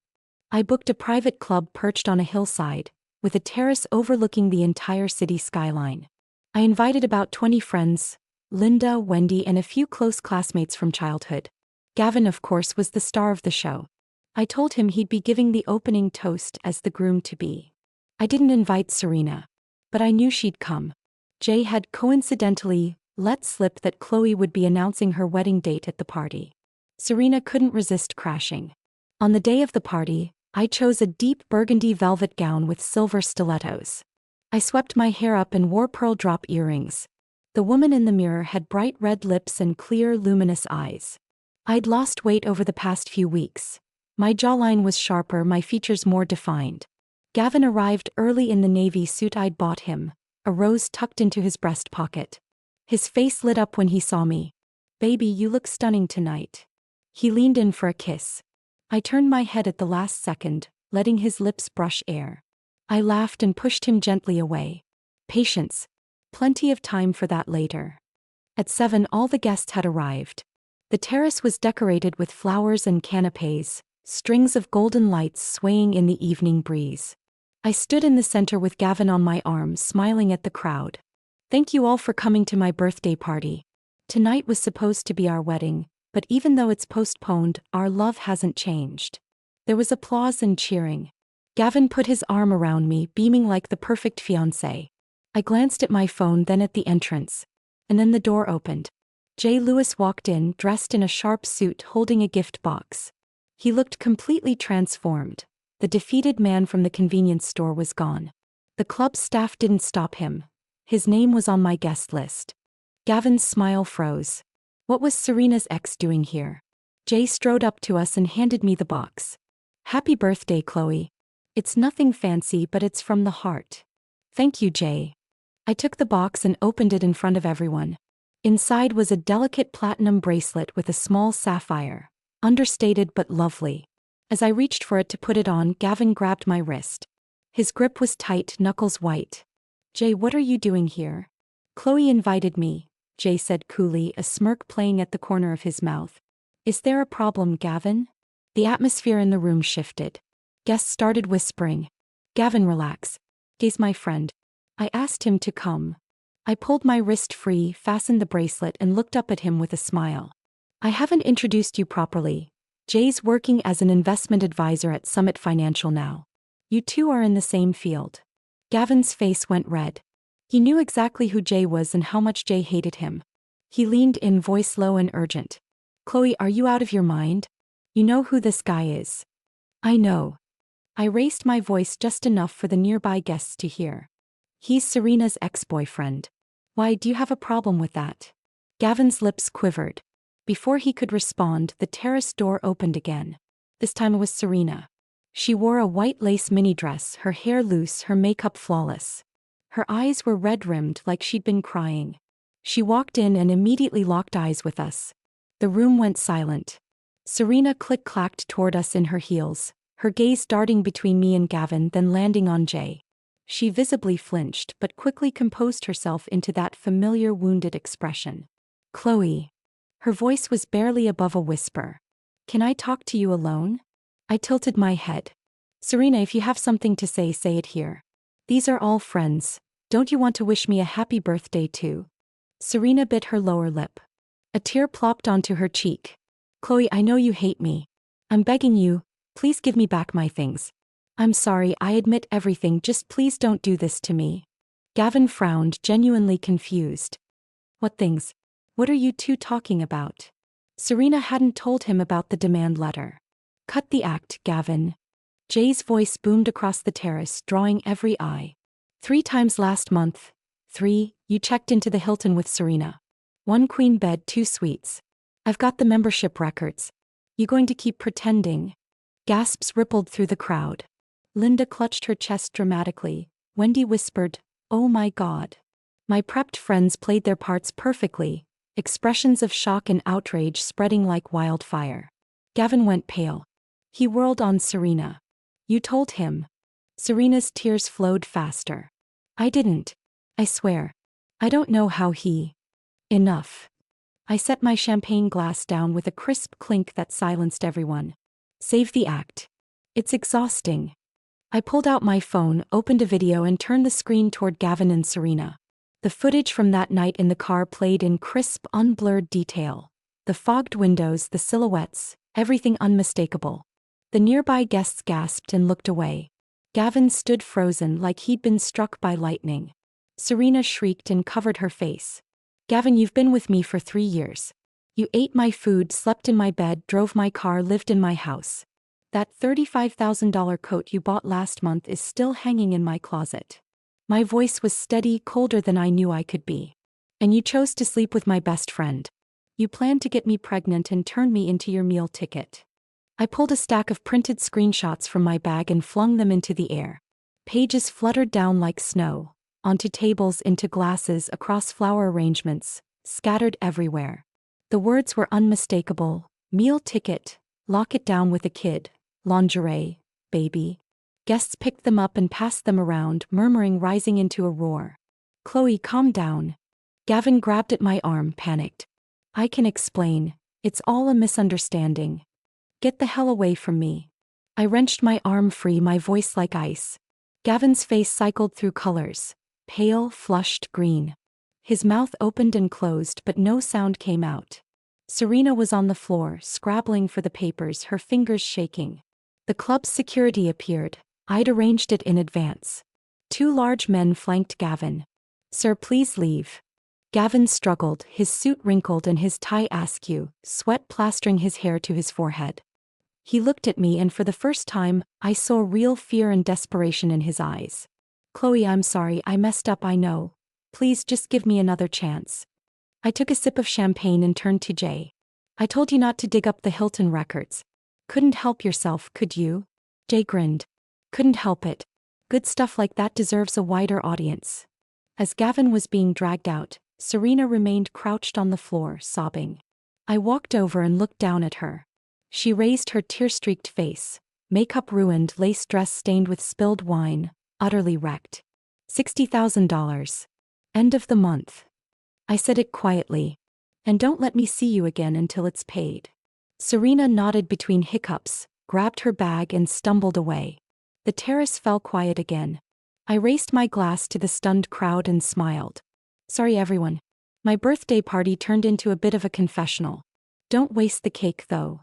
I booked a private club perched on a hillside, with a terrace overlooking the entire city skyline. I invited about 20 friends, Linda, Wendy, and a few close classmates from childhood. Gavin, of course, was the star of the show. I told him he'd be giving the opening toast as the groom-to-be. I didn't invite Serena, but I knew she'd come. Jay had coincidentally let slip that Chloe would be announcing her wedding date at the party. Serena couldn't resist crashing. On the day of the party, I chose a deep burgundy velvet gown with silver stilettos. I swept my hair up and wore pearl drop earrings. The woman in the mirror had bright red lips and clear, luminous eyes. I'd lost weight over the past few weeks. My jawline was sharper, my features more defined. Gavin arrived early in the navy suit I'd bought him, a rose tucked into his breast pocket. His face lit up when he saw me. "Baby, you look stunning tonight." He leaned in for a kiss. I turned my head at the last second, letting his lips brush air. I laughed and pushed him gently away. Patience. Plenty of time for that later. At 7, all the guests had arrived. The terrace was decorated with flowers and canapes, strings of golden lights swaying in the evening breeze. I stood in the center with Gavin on my arm, smiling at the crowd. "Thank you all for coming to my birthday party. Tonight was supposed to be our wedding, but even though it's postponed, our love hasn't changed." There was applause and cheering. Gavin put his arm around me, beaming like the perfect fiancé. I glanced at my phone, then at the entrance. And then the door opened. Jay Lewis walked in, dressed in a sharp suit, holding a gift box. He looked completely transformed. The defeated man from the convenience store was gone. The club staff didn't stop him. His name was on my guest list. Gavin's smile froze. What was Serena's ex doing here? Jay strode up to us and handed me the box. "Happy birthday, Chloe. It's nothing fancy, but it's from the heart." "Thank you, Jay." I took the box and opened it in front of everyone. Inside was a delicate platinum bracelet with a small sapphire. Understated but lovely. As I reached for it to put it on, Gavin grabbed my wrist. His grip was tight, knuckles white. "Jay, what are you doing here?" "Chloe invited me," Jay said coolly, a smirk playing at the corner of his mouth. "Is there a problem, Gavin?" The atmosphere in the room shifted. Guests started whispering. "Gavin, relax. Jay's my friend." I asked him to come. I pulled my wrist free, fastened the bracelet, and looked up at him with a smile. "I haven't introduced you properly. Jay's working as an investment advisor at Summit Financial now. You two are in the same field." Gavin's face went red. He knew exactly who Jay was and how much Jay hated him. He leaned in, voice low and urgent. "Chloe, are you out of your mind? You know who this guy is." "I know." I raised my voice just enough for the nearby guests to hear. "He's Serena's ex-boyfriend." "Why, do you have a problem with that?" Gavin's lips quivered. Before he could respond, the terrace door opened again. This time it was Serena. She wore a white lace mini dress, her hair loose, her makeup flawless. Her eyes were red-rimmed like she'd been crying. She walked in and immediately locked eyes with us. The room went silent. Serena click-clacked toward us in her heels, her gaze darting between me and Gavin, then landing on Jay. She visibly flinched but quickly composed herself into that familiar wounded expression. "Chloe." Her voice was barely above a whisper. "Can I talk to you alone?" I tilted my head. "Serena, if you have something to say, say it here. These are all friends. Don't you want to wish me a happy birthday too?" Serena bit her lower lip. A tear plopped onto her cheek. "Chloe, I know you hate me. I'm begging you, please give me back my things. I'm sorry, I admit everything, just please don't do this to me." Gavin frowned, genuinely confused. "What things? What are you two talking about?" Serena hadn't told him about the demand letter. "Cut the act, Gavin." Jay's voice boomed across the terrace, drawing every eye. 3 times last month. 3, you checked into the Hilton with Serena. 1 queen bed, 2 suites. I've got the membership records. You going to keep pretending? Gasps rippled through the crowd. Linda clutched her chest dramatically. Wendy whispered, "Oh my God." My prepped friends played their parts perfectly, expressions of shock and outrage spreading like wildfire. Gavin went pale. He whirled on Serena. "You told him." Serena's tears flowed faster. "I didn't. I swear. I don't know how he." "Enough." I set my champagne glass down with a crisp clink that silenced everyone. "Save the act. It's exhausting." I pulled out my phone, opened a video and turned the screen toward Gavin and Serena. The footage from that night in the car played in crisp, unblurred detail. The fogged windows, the silhouettes, everything unmistakable. The nearby guests gasped and looked away. Gavin stood frozen like he'd been struck by lightning. Serena shrieked and covered her face. "Gavin, you've been with me for 3 years. You ate my food, slept in my bed, drove my car, lived in my house. That $35,000 coat you bought last month is still hanging in my closet." My voice was steady, colder than I knew I could be. "And you chose to sleep with my best friend. You planned to get me pregnant and turn me into your meal ticket." I pulled a stack of printed screenshots from my bag and flung them into the air. Pages fluttered down like snow, onto tables, into glasses, across flower arrangements, scattered everywhere. The words were unmistakable: meal ticket, lock it down with a kid, lingerie, baby. Guests picked them up and passed them around, murmuring, rising into a roar. "Chloe, calm down." Gavin grabbed at my arm, panicked. "I can explain. It's all a misunderstanding. Get the hell away from me." I wrenched my arm free, my voice like ice. Gavin's face cycled through colors: pale, flushed, green. His mouth opened and closed, but no sound came out. Serena was on the floor, scrabbling for the papers, her fingers shaking. The club's security appeared. I'd arranged it in advance. 2 large men flanked Gavin. "Sir, please leave." Gavin struggled, his suit wrinkled and his tie askew, sweat plastering his hair to his forehead. He looked at me and for the first time, I saw real fear and desperation in his eyes. "Chloe, I'm sorry, I messed up, I know. Please just give me another chance." I took a sip of champagne and turned to Jay. "I told you not to dig up the Hilton records. Couldn't help yourself, could you?" Jay grinned. "Couldn't help it. Good stuff like that deserves a wider audience." As Gavin was being dragged out, Serena remained crouched on the floor, sobbing. I walked over and looked down at her. She raised her tear-streaked face, makeup ruined, lace dress stained with spilled wine, utterly wrecked. $60,000. End of the month. I said it quietly. "And don't let me see you again until it's paid." Serena nodded between hiccups, grabbed her bag and stumbled away. The terrace fell quiet again. I raised my glass to the stunned crowd and smiled. "Sorry everyone. My birthday party turned into a bit of a confessional. Don't waste the cake though."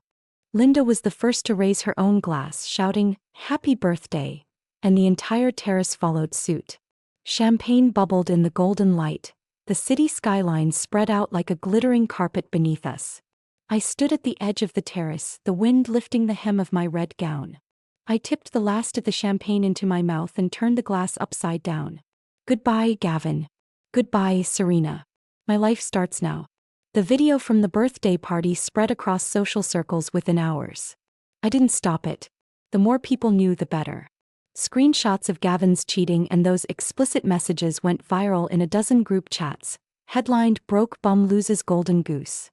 Linda was the first to raise her own glass, shouting, "Happy birthday," and the entire terrace followed suit. Champagne bubbled in the golden light. The city skyline spread out like a glittering carpet beneath us. I stood at the edge of the terrace, the wind lifting the hem of my red gown. I tipped the last of the champagne into my mouth and turned the glass upside down. "Goodbye, Gavin. Goodbye, Serena. My life starts now." The video from the birthday party spread across social circles within hours. I didn't stop it. The more people knew, the better. Screenshots of Gavin's cheating and those explicit messages went viral in a dozen group chats, headlined "Broke Bum Loses Golden Goose."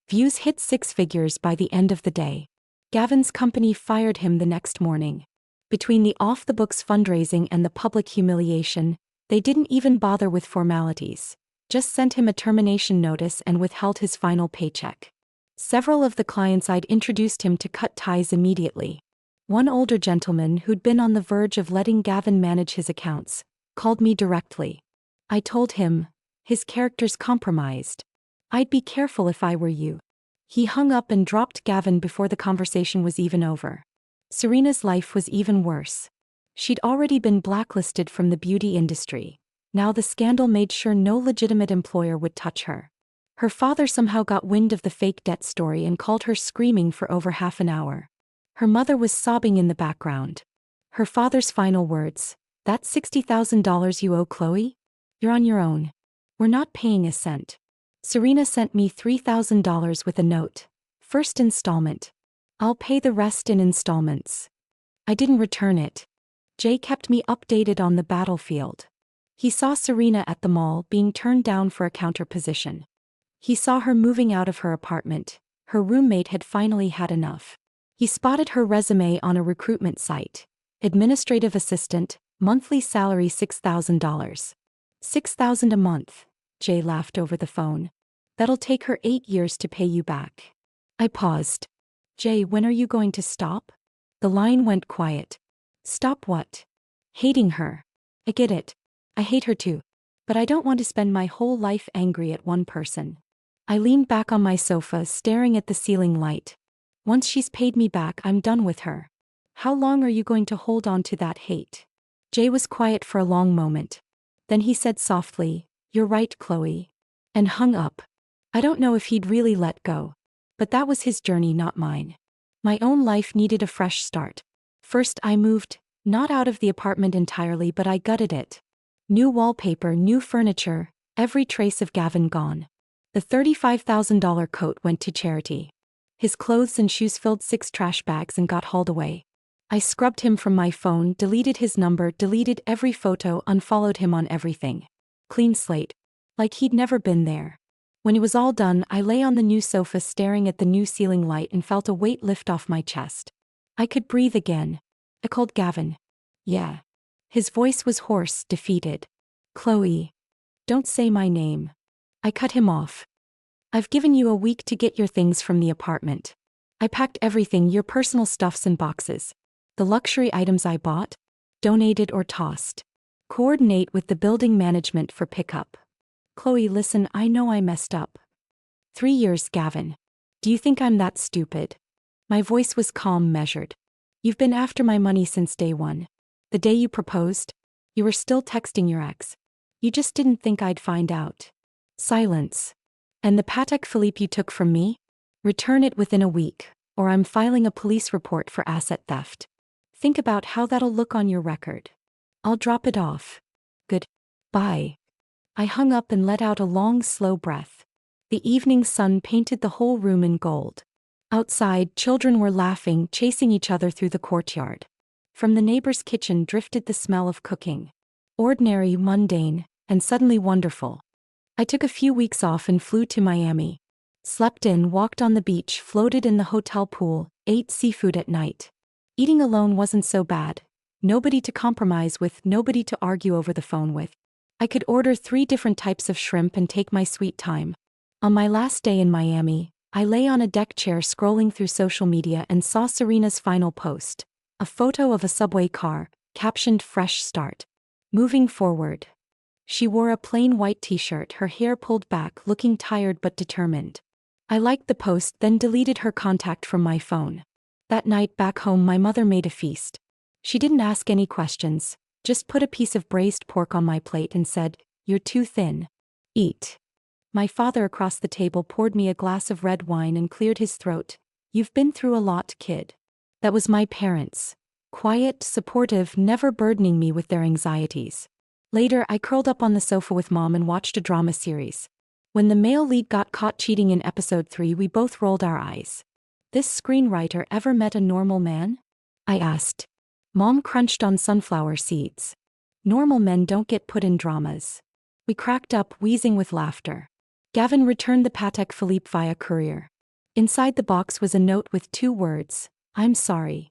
Views hit six figures by the end of the day. Gavin's company fired him the next morning. Between the off-the-books fundraising and the public humiliation, they didn't even bother with formalities, just sent him a termination notice and withheld his final paycheck. Several of the clients I'd introduced him to cut ties immediately. One older gentleman who'd been on the verge of letting Gavin manage his accounts called me directly. I told him, his character's compromised. I'd be careful if I were you. He hung up and dropped Gavin before the conversation was even over. Serena's life was even worse. She'd already been blacklisted from the beauty industry. Now the scandal made sure no legitimate employer would touch her. Her father somehow got wind of the fake debt story and called her screaming for over half an hour. Her mother was sobbing in the background. Her father's final words, "That's $60,000 you owe Chloe? You're on your own. We're not paying a cent." Serena sent me $3,000 with a note. "First installment. I'll pay the rest in installments." I didn't return it. Jay kept me updated on the battlefield. He saw Serena at the mall being turned down for a counter position. He saw her moving out of her apartment. Her roommate had finally had enough. He spotted her resume on a recruitment site. Administrative assistant, monthly salary $6,000. $6,000 a month, Jay laughed over the phone. That'll take her 8 years to pay you back. I paused. Jay, when are you going to stop? The line went quiet. Stop what? Hating her. I get it. I hate her too. But I don't want to spend my whole life angry at one person. I leaned back on my sofa, staring at the ceiling light. Once she's paid me back, I'm done with her. How long are you going to hold on to that hate? Jay was quiet for a long moment. Then he said softly, "You're right, Chloe," and hung up. I don't know if he'd really let go. But that was his journey, not mine. My own life needed a fresh start. First I moved, not out of the apartment entirely, but I gutted it. New wallpaper, new furniture, every trace of Gavin gone. The $35,000 coat went to charity. His clothes and shoes filled 6 trash bags and got hauled away. I scrubbed him from my phone, deleted his number, deleted every photo, unfollowed him on everything. Clean slate. Like he'd never been there. When it was all done, I lay on the new sofa staring at the new ceiling light and felt a weight lift off my chest. I could breathe again. I called Gavin. Yeah. His voice was hoarse, defeated. Chloe. Don't say my name. I cut him off. I've given you a week to get your things from the apartment. I packed everything, your personal stuffs in boxes. The luxury items I bought, donated or tossed. Coordinate with the building management for pickup. Chloe, listen, I know I messed up. 3 years, Gavin. Do you think I'm that stupid? My voice was calm, measured. You've been after my money since day one. The day you proposed, you were still texting your ex. You just didn't think I'd find out. Silence. And the Patek Philippe you took from me? Return it within a week, or I'm filing a police report for asset theft. Think about how that'll look on your record. I'll drop it off. Good. Bye. I hung up and let out a long, slow breath. The evening sun painted the whole room in gold. Outside, children were laughing, chasing each other through the courtyard. From the neighbor's kitchen drifted the smell of cooking. Ordinary, mundane, and suddenly wonderful. I took a few weeks off and flew to Miami. Slept in, walked on the beach, floated in the hotel pool, ate seafood at night. Eating alone wasn't so bad. Nobody to compromise with, nobody to argue over the phone with. I could order 3 different types of shrimp and take my sweet time. On my last day in Miami, I lay on a deck chair scrolling through social media and saw Serena's final post. A photo of a subway car, captioned "Fresh Start. Moving forward." She wore a plain white t-shirt, her hair pulled back, looking tired but determined. I liked the post, then deleted her contact from my phone. That night back home, my mother made a feast. She didn't ask any questions, just put a piece of braised pork on my plate and said, "You're too thin. Eat." My father across the table poured me a glass of red wine and cleared his throat. "You've been through a lot, kid." That was my parents. Quiet, supportive, never burdening me with their anxieties. Later, I curled up on the sofa with Mom and watched a drama series. When the male lead got caught cheating in episode 3, we both rolled our eyes. This screenwriter ever met a normal man? I asked. Mom crunched on sunflower seeds. Normal men don't get put in dramas. We cracked up, wheezing with laughter. Gavin returned the Patek Philippe via courier. Inside the box was a note with 2 words, "I'm sorry."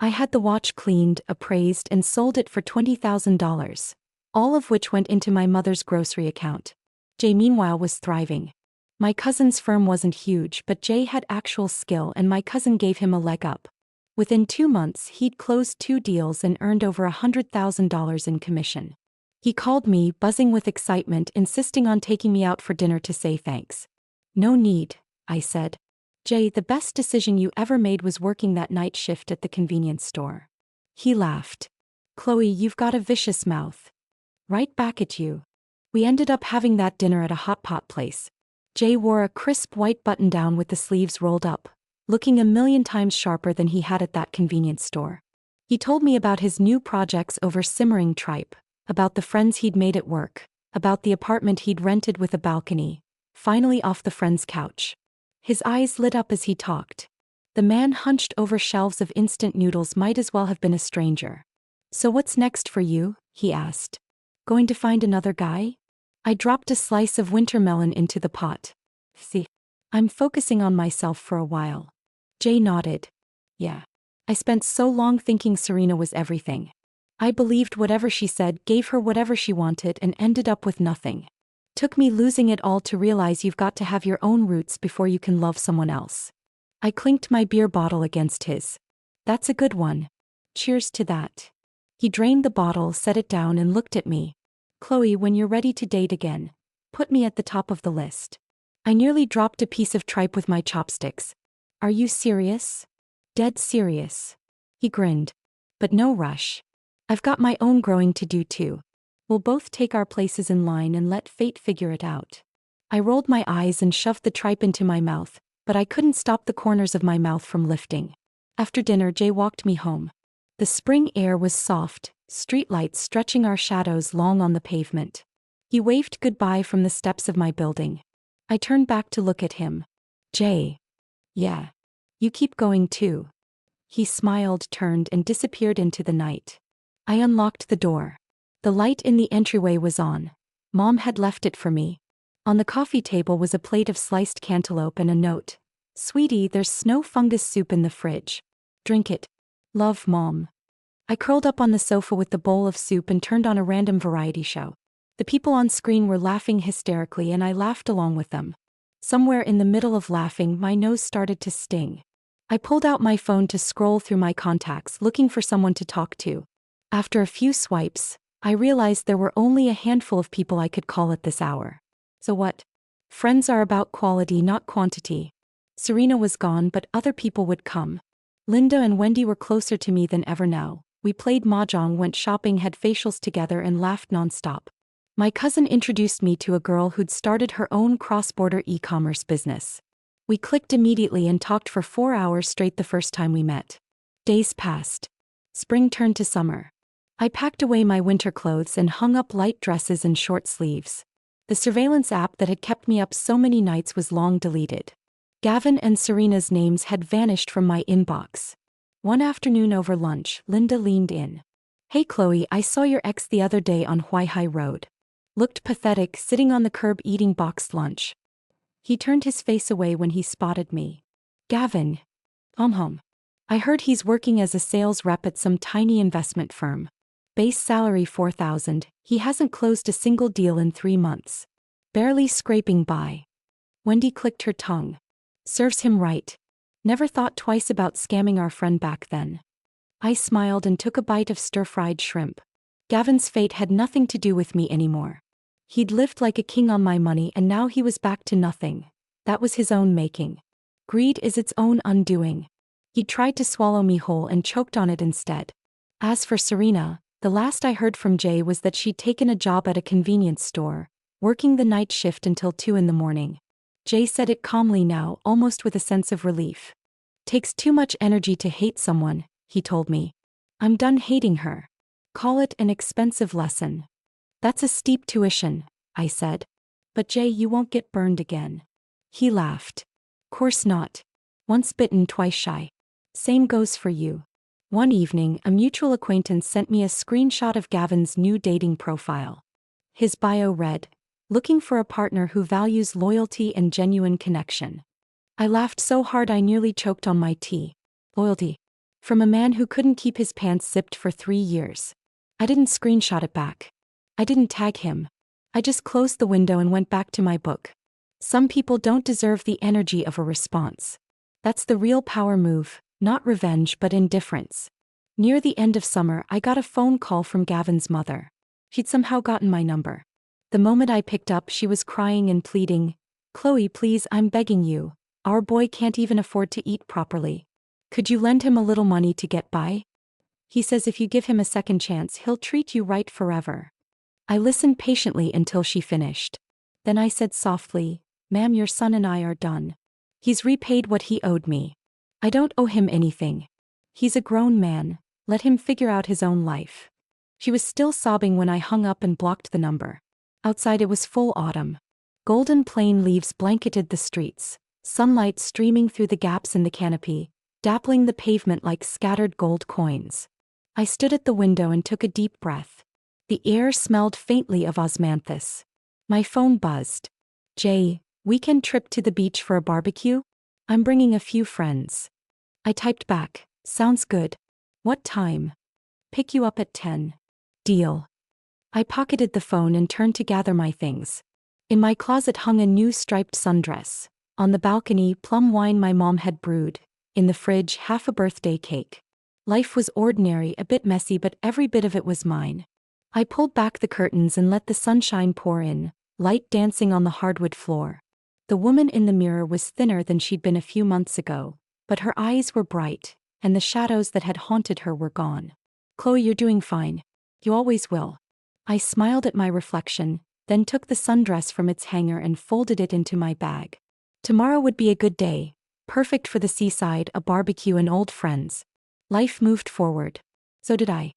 I had the watch cleaned, appraised, and sold it for $20,000, all of which went into my mother's grocery account. Jay meanwhile was thriving. My cousin's firm wasn't huge, but Jay had actual skill and my cousin gave him a leg up. Within 2 months he'd closed 2 deals and earned over $100,000 in commission. He called me, buzzing with excitement, insisting on taking me out for dinner to say thanks. "No need," I said. "Jay, the best decision you ever made was working that night shift at the convenience store." He laughed. "Chloe, you've got a vicious mouth." "Right back at you." We ended up having that dinner at a hot pot place. Jay wore a crisp white button-down with the sleeves rolled up, looking a million times sharper than he had at that convenience store. He told me about his new projects over simmering tripe, about the friends he'd made at work, about the apartment he'd rented with a balcony, finally off the friend's couch. His eyes lit up as he talked. The man hunched over shelves of instant noodles might as well have been a stranger. "So what's next for you?" he asked. "Going to find another guy?" I dropped a slice of winter melon into the pot. "See, I'm focusing on myself for a while." Jay nodded. "Yeah. I spent so long thinking Serena was everything. I believed whatever she said, gave her whatever she wanted, and ended up with nothing. Took me losing it all to realize you've got to have your own roots before you can love someone else." I clinked my beer bottle against his. "That's a good one. Cheers to that." He drained the bottle, set it down, and looked at me. "Chloe, when you're ready to date again, put me at the top of the list." I nearly dropped a piece of tripe with my chopsticks. "Are you serious?" "Dead serious." He grinned. "But no rush. I've got my own growing to do too. We'll both take our places in line and let fate figure it out." I rolled my eyes and shoved the tripe into my mouth, but I couldn't stop the corners of my mouth from lifting. After dinner, Jay walked me home. The spring air was soft, streetlights stretching our shadows long on the pavement. He waved goodbye from the steps of my building. I turned back to look at him. "Jay." "Yeah. You keep going too." He smiled, turned, and disappeared into the night. I unlocked the door. The light in the entryway was on. Mom had left it for me. On the coffee table was a plate of sliced cantaloupe and a note. "Sweetie, there's snow fungus soup in the fridge. Drink it. Love, Mom." I curled up on the sofa with the bowl of soup and turned on a random variety show. The people on screen were laughing hysterically and I laughed along with them. Somewhere in the middle of laughing, my nose started to sting. I pulled out my phone to scroll through my contacts looking for someone to talk to. After a few swipes, I realized there were only a handful of people I could call at this hour. So what? Friends are about quality, not quantity. Serena was gone, but other people would come. Linda and Wendy were closer to me than ever now. We played mahjong, went shopping, had facials together, and laughed nonstop. My cousin introduced me to a girl who'd started her own cross-border e-commerce business. We clicked immediately and talked for 4 hours straight the first time we met. Days passed. Spring turned to summer. I packed away my winter clothes and hung up light dresses and short sleeves. The surveillance app that had kept me up so many nights was long deleted. Gavin and Serena's names had vanished from my inbox. One afternoon over lunch, Linda leaned in. "Hey Chloe, I saw your ex the other day on Huaihai Road. Looked pathetic, sitting on the curb eating boxed lunch." He turned his face away when he spotted me. "Gavin." I heard he's working as a sales rep at some tiny investment firm. Base salary $4,000, he hasn't closed a single deal in 3 months. Barely scraping by." Wendy clicked her tongue. "Serves him right. Never thought twice about scamming our friend back then." I smiled and took a bite of stir-fried shrimp. Gavin's fate had nothing to do with me anymore. He'd lived like a king on my money and now he was back to nothing. That was his own making. Greed is its own undoing. He tried to swallow me whole and choked on it instead. As for Serena, the last I heard from Jay was that she'd taken a job at a convenience store, working the night shift until 2 in the morning. Jay said it calmly now, almost with a sense of relief. "Takes too much energy to hate someone," he told me. "I'm done hating her. Call it an expensive lesson." "That's a steep tuition," I said. But Jay, you won't get burned again. He laughed. Course not. Once bitten, twice shy. Same goes for you. One evening, a mutual acquaintance sent me a screenshot of Gavin's new dating profile. His bio read, "Looking for a partner who values loyalty and genuine connection." I laughed so hard I nearly choked on my tea. Loyalty. From a man who couldn't keep his pants zipped for 3 years. I didn't screenshot it back. I didn't tag him. I just closed the window and went back to my book. Some people don't deserve the energy of a response. That's the real power move, not revenge but indifference. Near the end of summer, I got a phone call from Gavin's mother. She'd somehow gotten my number. The moment I picked up, she was crying and pleading, "Chloe, please, I'm begging you. Our boy can't even afford to eat properly. Could you lend him a little money to get by? He says if you give him a second chance, he'll treat you right forever." I listened patiently until she finished. Then I said softly, "Ma'am, your son and I are done. He's repaid what he owed me. I don't owe him anything. He's a grown man, let him figure out his own life." She was still sobbing when I hung up and blocked the number. Outside it was full autumn. Golden plane leaves blanketed the streets, sunlight streaming through the gaps in the canopy, dappling the pavement like scattered gold coins. I stood at the window and took a deep breath. The air smelled faintly of osmanthus. My phone buzzed. "Jay, weekend trip to the beach for a barbecue? I'm bringing a few friends." I typed back, "Sounds good. What time? Pick you up at 10. Deal." I pocketed the phone and turned to gather my things. In my closet hung a new striped sundress. On the balcony, plum wine my mom had brewed. In the fridge, half a birthday cake. Life was ordinary, a bit messy, but every bit of it was mine. I pulled back the curtains and let the sunshine pour in, light dancing on the hardwood floor. The woman in the mirror was thinner than she'd been a few months ago, but her eyes were bright, and the shadows that had haunted her were gone. "Chloe, you're doing fine. You always will." I smiled at my reflection, then took the sundress from its hanger and folded it into my bag. Tomorrow would be a good day, perfect for the seaside, a barbecue, and old friends. Life moved forward. So did I.